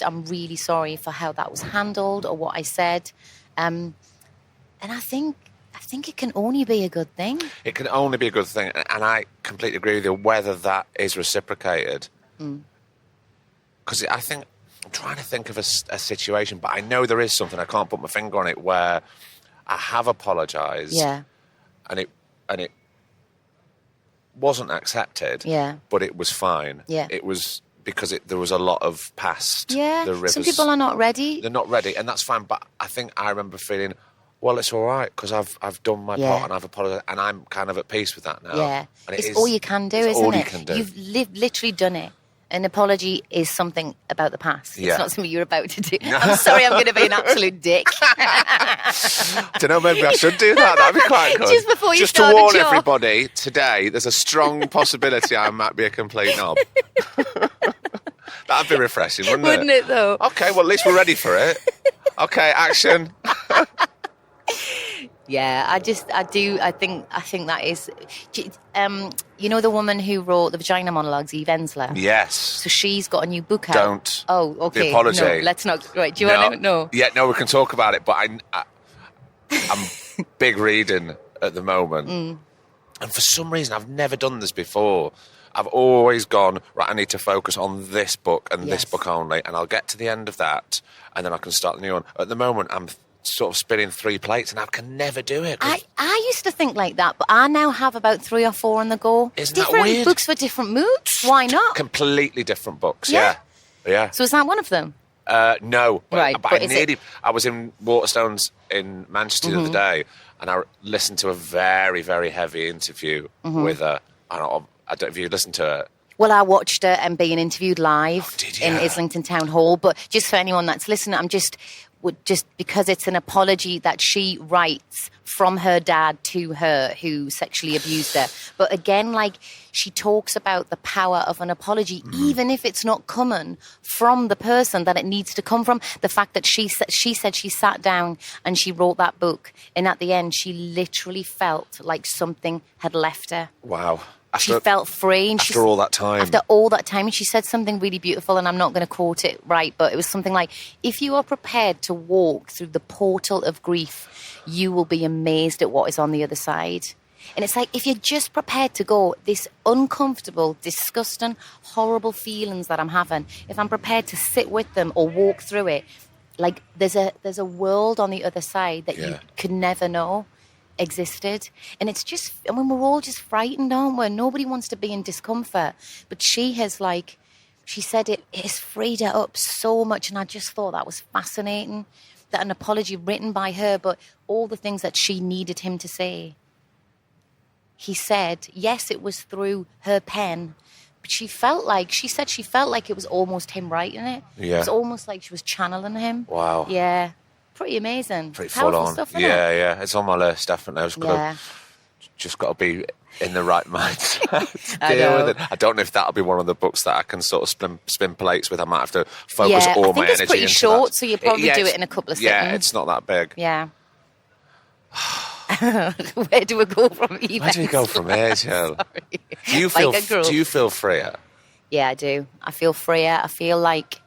S2: I'm really sorry for how that was handled or what I said. And I think it can only be a good thing. It can only be a good thing.
S3: And I completely agree with you, whether that is reciprocated. Because I think, I'm trying to think of a situation, but I know there is something, I can't put my finger on it, where I have apologised and it wasn't accepted, but it was fine. It was because there was a lot of past
S2: Yeah,
S3: the rivers.
S2: some people are not ready.
S3: They're not ready, and that's fine. But I think I remember feeling, well, it's all right because I've done my part and I've apologised, and I'm kind of at peace with that now.
S2: Yeah,
S3: and
S2: it's all you can do, isn't it?
S3: All you can do.
S2: You've literally done it. An apology is something about the past.
S3: Yeah.
S2: It's not something you're about to do. I'm sorry, I'm going to be an absolute dick.
S3: I don't know, maybe I should do that. That'd be quite good.
S2: Just before you
S3: Just
S2: start
S3: to warn
S2: the job.
S3: everybody, today, there's a strong possibility I might be a complete knob. That'd be refreshing, wouldn't it?
S2: Wouldn't it, though?
S3: Okay, well, at least we're ready for it. Okay, action.
S2: Yeah, I think that is, you know the woman who wrote the Vagina Monologues, Eve Ensler?
S3: Yes.
S2: So she's got a new book out.
S3: Don't.
S2: Oh, okay.
S3: The apology.
S2: No, let's not. Right, do you want to know?
S3: Yeah, no, we can talk about it, but I'm big reading at the moment. And for some reason, I've never done this before. I've always gone, right, I need to focus on this book and this book only, and I'll get to the end of that, and then I can start the new one. At the moment, I'm sort of spinning 3 plates, and I can never do it.
S2: I used to think like that, but I now have about 3 or 4 on the go.
S3: Isn't
S2: different
S3: that weird?
S2: Books for different moods. Why not?
S3: Completely different books,
S2: Yeah.
S3: yeah.
S2: So is that one of them?
S3: No,
S2: Right,
S3: but
S2: but
S3: I was in Waterstones in Manchester the other day, and I listened to a very, very heavy interview with her. I don't know if you listened to it.
S2: Well, I watched her and being interviewed live
S3: did you?
S2: in Islington Town Hall. But just for anyone that's listening, I'm just because it's an apology that she writes from her dad to her who sexually abused her. But again, like, she talks about the power of an apology, even if it's not coming from the person that it needs to come from. The fact that she said she sat down and she wrote that book, and at the end, she literally felt like something had left her.
S3: Wow.
S2: She felt free. And
S3: after all that time.
S2: After all that time. And she said something really beautiful, and I'm not going to quote it right, but it was something like, if you are prepared to walk through the portal of grief, you will be amazed at what is on the other side. And it's like, if you're just prepared to go, this uncomfortable, disgusting, horrible feelings that I'm having, if I'm prepared to sit with them or walk through it, like, there's a world on the other side that you could never know existed. And it's just, I mean, we're all just frightened, aren't we? Nobody wants to be in discomfort, but she has, like, she said it has freed her up so much. And I just thought that was fascinating, that an apology written by her, but all the things that she needed him to say, he said. Yes, it was through her pen, but she said she felt like it was almost him writing it.
S3: Yeah.
S2: It was almost like she was channeling him.
S3: Wow.
S2: Yeah. Pretty amazing.
S3: Pretty full on.
S2: Stuff,
S3: Yeah. It's on my list, definitely. I've just got to be in the right mindset to deal with it. I don't know if that'll be one of the books that I can sort of spin plates with. I might have to focus all my energy into that.
S2: I think it's pretty short, so you probably do it in a couple of seconds.
S3: Yeah, it's not that big.
S2: Yeah. Where do we go from here?
S3: Where do we go from here, Jill? Do you feel freer?
S2: Yeah, I do. I feel freer. I feel like,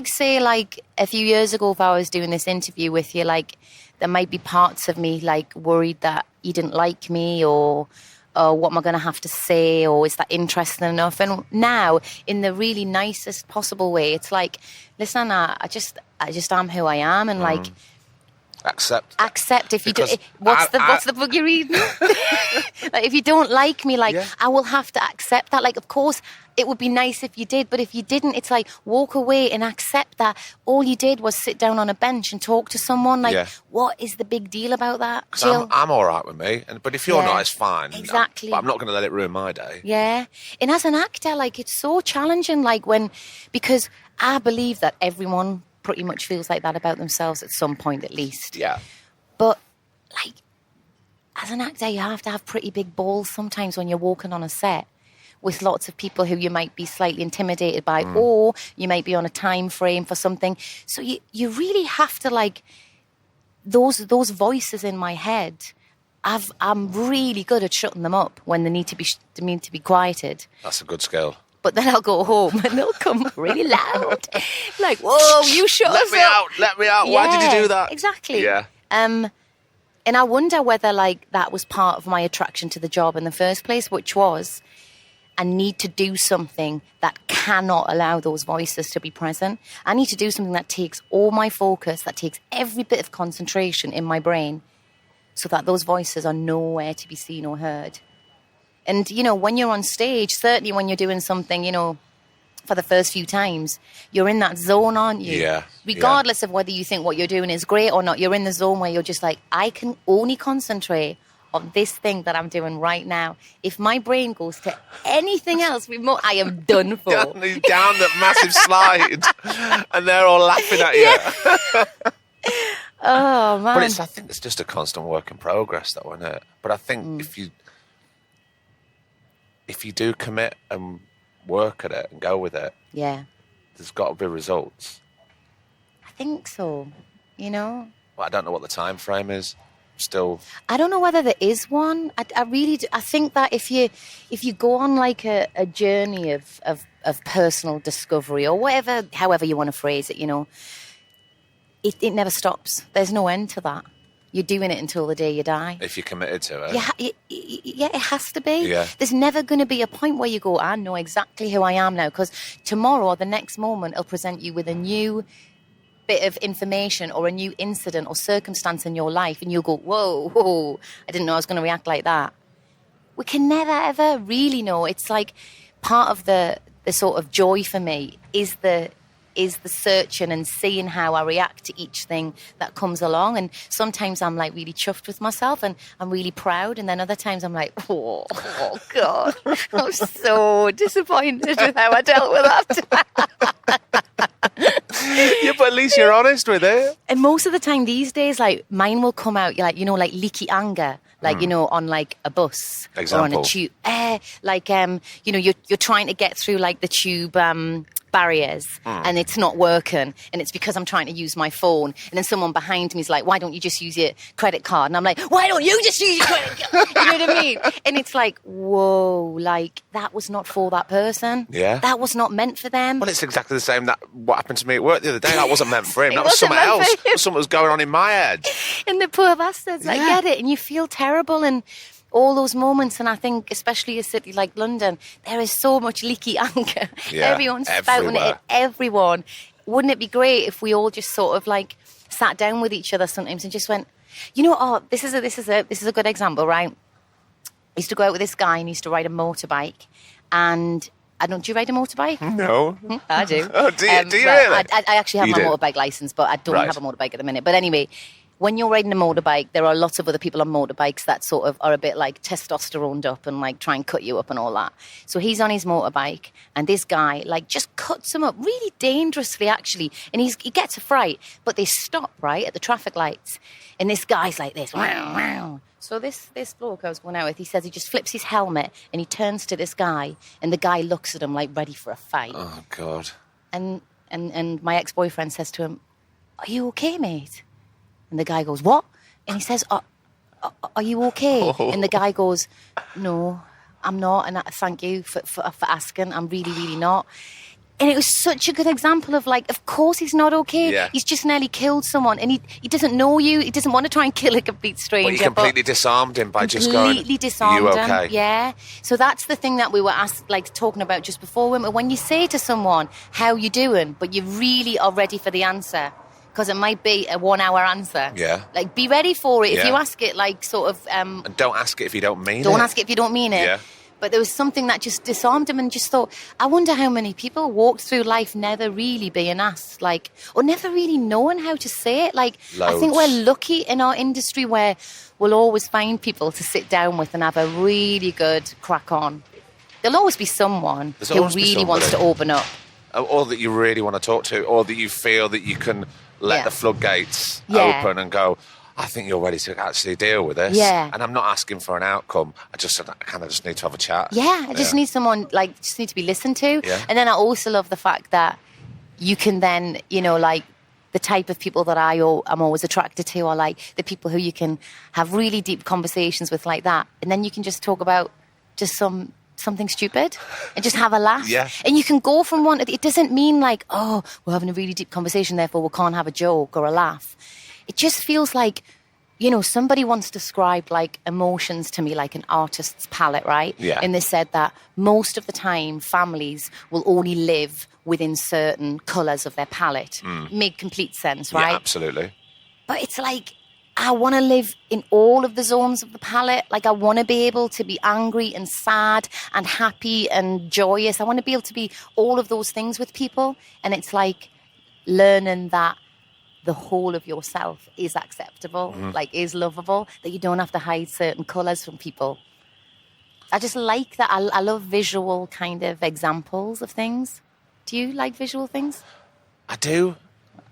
S2: say, like, a few years ago, if I was doing this interview with you, like, there might be parts of me, like, worried that you didn't like me, or what am I going to have to say, or is that interesting enough? And now, in the really nicest possible way, it's like, listen, I just am who I am, and like, accept if you do. What's the book you're reading? Like, if you don't like me, like, I will have to accept that. Like, of course, it would be nice if you did, but if you didn't, it's like, walk away and accept that all you did was sit down on a bench and talk to someone. Like, what is the big deal about that, Jill?
S3: I'm all right with me, but if you're not, it's fine.
S2: Exactly.
S3: But I'm not going to let it ruin my day.
S2: Yeah. And as an actor, like, it's so challenging, like, because I believe that everyone pretty much feels like that about themselves at some point, at least.
S3: Yeah.
S2: But, like, as an actor, you have to have pretty big balls sometimes when you're walking on a set with lots of people who you might be slightly intimidated by, or you might be on a time frame for something. So you really have to, like, those voices in my head, I'm really good at shutting them up when they need to be quieted.
S3: That's a good skill.
S2: But then I'll go home and they'll come really loud. Like, whoa, you shut us up.
S3: Let me out. Why did you do that?
S2: Exactly.
S3: Yeah.
S2: And I wonder whether, like, that was part of my attraction to the job in the first place, which was, I need to do something that cannot allow those voices to be present. I need to do something that takes all my focus, that takes every bit of concentration in my brain, so that those voices are nowhere to be seen or heard. And, you know, when you're on stage, certainly when you're doing something, you know, for the first few times, you're in that zone, aren't you?
S3: Yeah.
S2: Regardless of whether you think what you're doing is great or not, you're in the zone where you're just like, I can only concentrate on this thing that I'm doing right now. If my brain goes to anything else remote, I am done for.
S3: Down that massive slide, and they're all laughing at you.
S2: Yeah. Oh, man.
S3: But I think it's just a constant work in progress, though, isn't it? But I think if you do commit and work at it and go with it, there's got to be results.
S2: I think so, Well,
S3: I don't know what the time frame is. Still,
S2: I don't know whether there is one. I really do. I think that if you go on like a journey of personal discovery or whatever, however you want to phrase it, it never stops. There's no end to that. You're doing it until the day you die.
S3: If you're committed to it.
S2: Yeah, it has to be.
S3: Yeah.
S2: There's never going to be a point where you go, I know exactly who I am now, because tomorrow or the next moment it'll present you with a new bit of information or a new incident or circumstance in your life, and you'll go, whoa, I didn't know I was going to react like that. We can never, ever really know. It's like part of the sort of joy for me is the searching and seeing how I react to each thing that comes along. And sometimes I'm like really chuffed with myself and I'm really proud. And then other times I'm like, oh God, I'm so disappointed with how I dealt with that.
S3: Yeah, but at least you're honest with it.
S2: And most of the time these days, like mine will come out like, like leaky anger. Like, on like a bus
S3: Example.
S2: or on a tube. You're trying to get through like the tube barriers and it's not working, and it's because I'm trying to use my phone, and then someone behind me is like, why don't you just use your credit card? And I'm like, why don't you just use your credit card? You know what I mean? And it's like, whoa, like that was not for that person.
S3: Yeah.
S2: That was not meant for them.
S3: Well, it's exactly the same that what happened to me at work the other day. That wasn't meant for him. That was something else. Something was going on in my head.
S2: And the poor bastards, I get it. And you feel terrible and all those moments, and I think especially a city like London, there is so much leaky anger.
S3: Yeah,
S2: everyone's spouting it at everyone. Wouldn't it be great if we all just sort of like sat down with each other sometimes and just went, this is a good example, right? I used to go out with this guy and he used to ride a motorbike, and do you ride a motorbike?
S3: No.
S2: I do.
S3: Oh, do you really?
S2: I actually have my motorbike license, but I don't have a motorbike at the minute. But anyway, when you're riding a motorbike, there are lots of other people on motorbikes that sort of are a bit like testosteroned up and like try and cut you up and all that. So he's on his motorbike, and this guy like just cuts him up really dangerously, actually. And he gets a fright, but they stop right at the traffic lights, and this guy's like this. Wow, wow. So this bloke I was going out with, he says he just flips his helmet and he turns to this guy, and the guy looks at him like ready for a fight.
S3: Oh God.
S2: And my ex-boyfriend says to him, "Are you okay, mate?" And the guy goes, "What?" And he says, "Are you okay?" Oh. And the guy goes, "No, I'm not. And thank you for asking. I'm really, really not." And it was such a good example of like, of course he's not okay.
S3: Yeah.
S2: He's just nearly killed someone, and he doesn't know you. He doesn't want to try and kill a complete stranger.
S3: But you completely disarmed him by just going,
S2: completely disarmed
S3: you okay?
S2: him. Yeah. So that's the thing that we were talking about just before. When you say to someone, "How you doing?" but you really are ready for the answer, because it might be a 1 hour answer.
S3: Yeah.
S2: Like, be ready for it.
S3: Yeah.
S2: If you ask it, like, sort of...
S3: and don't ask it if you don't mean it.
S2: Don't ask it if you don't mean it.
S3: Yeah.
S2: But there was something that just disarmed him, and just thought, I wonder how many people walked through life never really being asked, like, or never really knowing how to say it. Like,
S3: Loads.
S2: I think we're lucky in our industry where we'll always find people to sit down with and have a really good crack on. There'll always be someone who really wants to open up.
S3: Or that you really want to talk to, or that you feel that you can let the floodgates open and go, I think you're ready to actually deal with this.
S2: Yeah.
S3: And I'm not asking for an outcome. I kind of just need to have a chat.
S2: Yeah, I just need someone, like, just need to be listened to.
S3: Yeah.
S2: And then I also love the fact that you can then, like, the type of people that I'm always attracted to are like the people who you can have really deep conversations with like that. And then you can just talk about just something stupid and just have a laugh.
S3: Yeah.
S2: And you can go from one, it doesn't mean like, oh, we're having a really deep conversation, therefore we can't have a joke or a laugh. It just feels like, somebody once described like emotions to me like an artist's palette, right?
S3: Yeah.
S2: And they said that most of the time families will only live within certain colours of their palette. Make complete sense, right?
S3: Yeah, absolutely.
S2: But it's like, I want to live in all of the zones of the palette. Like, I want to be able to be angry and sad and happy and joyous. I want to be able to be all of those things with people. And it's like learning that the whole of yourself is acceptable, like is lovable, that you don't have to hide certain colours from people. I just like that. I love visual kind of examples of things. Do you like visual things?
S3: I do.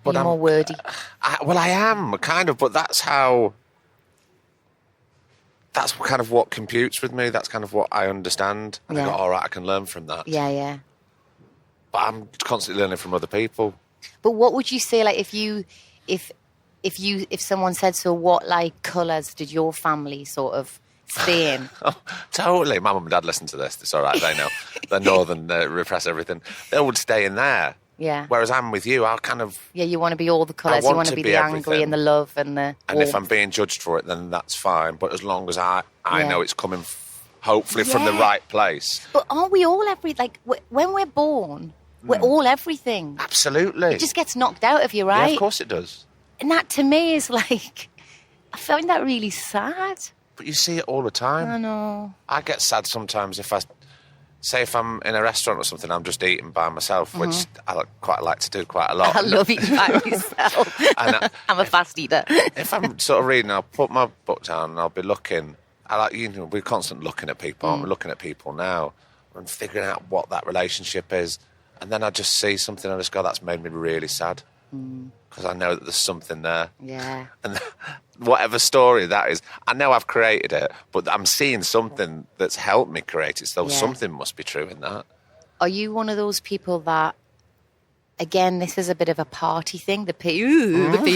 S3: But
S2: you're more wordy.
S3: I am, kind of, but that's kind of what computes with me. That's kind of what I understand. And I go, all right, I can learn from that.
S2: Yeah, yeah.
S3: But I'm constantly learning from other people.
S2: But what would you say, like, if someone said, so what, like, colours did your family sort of stay in?
S3: Oh, totally. My mum and dad listen to this. It's all right, they know. They're northern, they repress everything. They would stay in there.
S2: Yeah.
S3: Whereas I'm with you, I'll kind of...
S2: Yeah, you want to be all the colours. You want to be the angry and the love and the
S3: And if I'm being judged for it, then that's fine. But as long as I know it's coming, hopefully, from the right place.
S2: But aren't we all when we're born, we're all everything.
S3: Absolutely.
S2: It just gets knocked out of you, right?
S3: Yeah, of course it does.
S2: And that, to me, is like... I find that really sad.
S3: But you see it all the time.
S2: I know.
S3: I get sad sometimes if I'm in a restaurant or something, I'm just eating by myself, which I quite like to do quite a lot.
S2: I love eating by myself.
S3: And
S2: I'm a fast eater.
S3: If I'm sort of reading, I'll put my book down and I'll be looking. We're constantly looking at people. I'm looking at people now and figuring out what that relationship is. And then I just see something and I just go, that's made me really sad. Because I know that there's something there.
S2: Yeah.
S3: And whatever story that is, I know I've created it, but I'm seeing something that's helped me create it, so something must be true in that.
S2: Are you one of those people that, again, this is a bit of a party thing, the P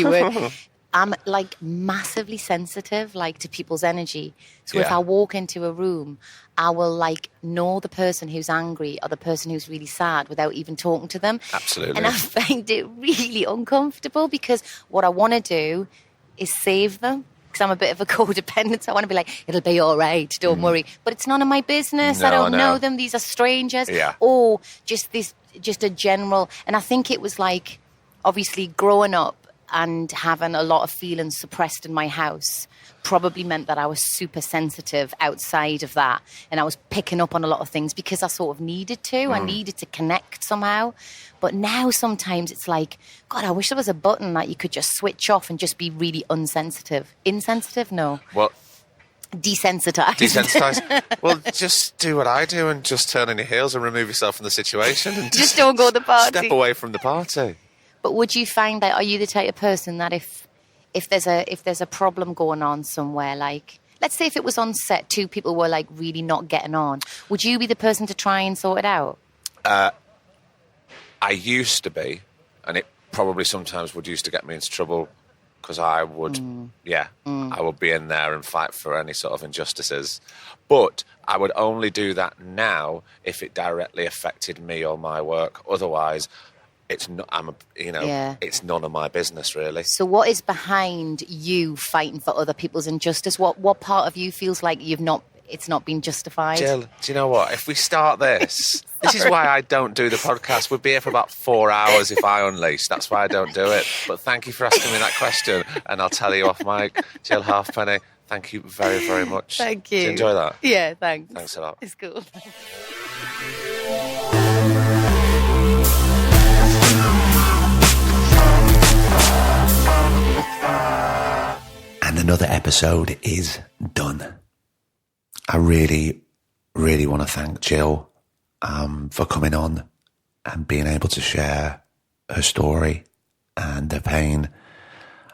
S2: word. I'm like massively sensitive, like, to people's energy. So if I walk into a room, I will like know the person who's angry or the person who's really sad without even talking to them.
S3: Absolutely.
S2: And I find it really uncomfortable because what I want to do is save them. Because I'm a bit of a codependent. So I want to be like, it'll be all right, don't worry. But it's none of my business.
S3: No,
S2: I don't know them. These are strangers.
S3: Yeah.
S2: Or just a general. And I think it was like, obviously, growing up and having a lot of feelings suppressed in my house probably meant that I was super sensitive outside of that. And I was picking up on a lot of things because I sort of needed to. I needed to connect somehow. But now sometimes it's like, God, I wish there was a button that you could just switch off and just be really unsensitive. Insensitive? No.
S3: Well,
S2: desensitized.
S3: Desensitized. Well, just do what I do and just turn on your heels and remove yourself from the situation. And
S2: just don't go to the party.
S3: Step away from the party.
S2: But would you find that, are you the type of person that if there's a problem going on somewhere, like, let's say if it was on set, two people were like really not getting on, would you be the person to try and sort it out?
S3: I used to be, and it probably sometimes would used to get me into trouble because I would, I would be in there and fight for any sort of injustices. But I would only do that now if it directly affected me or my work. Otherwise, it's not. It's none of my business, really.
S2: So, what is behind you fighting for other people's injustice? What part of you feels like it's not been justified?
S3: Jill, do you know what? If we start this, this is why I don't do the podcast. We'd be here for about 4 hours if I unleashed. That's why I don't do it. But thank you for asking me that question, and I'll tell you off mic. Jill Halfpenny, thank you very, very much.
S2: Thank you.
S3: Did you enjoy that?
S2: Yeah, thanks.
S3: Thanks a lot.
S2: It's cool.
S1: And another episode is done. I really, really want to thank Jill for coming on and being able to share her story and her pain.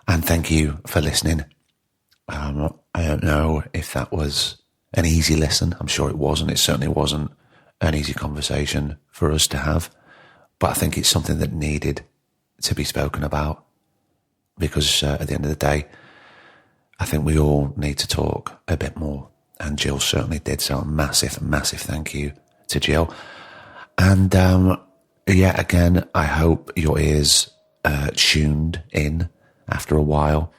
S1: And thank you for listening. I don't know if that was an easy listen. I'm sure it wasn't. It certainly wasn't an easy conversation for us to have. But I think it's something that needed to be spoken about. Because at the end of the day, I think we all need to talk a bit more. And Jill certainly did. So a massive, massive thank you to Jill. And again, I hope your ears tuned in after a while.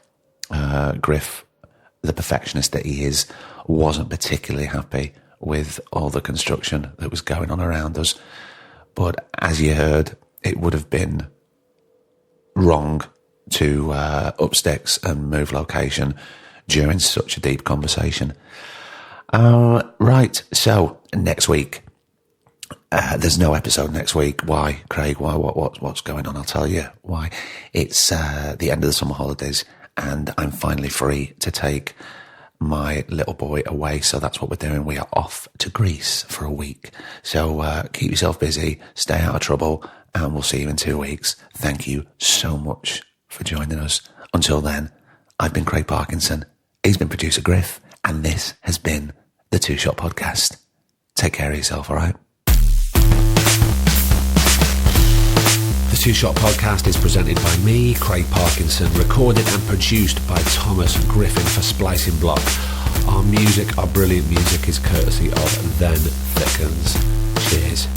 S1: Griff, the perfectionist that he is, wasn't particularly happy with all the construction that was going on around us. But as you heard, it would have been wrong to up sticks and move location during such a deep conversation. Right, so next week, there's no episode next week. Why, Craig? Why? What's going on? I'll tell you why. It's the end of the summer holidays, and I'm finally free to take my little boy away. So that's what we're doing. We are off to Greece for a week. So keep yourself busy, stay out of trouble, and we'll see you in 2 weeks. Thank you so much for joining us. Until then, I've been Craig Parkinson. He's been producer Griff, and this has been the Two Shot Podcast. Take care of yourself, all right? The Two Shot Podcast is presented by me, Craig Parkinson, recorded and produced by Thomas Griffin for Splicing Block. Our brilliant music is courtesy of Then Thickens. Cheers.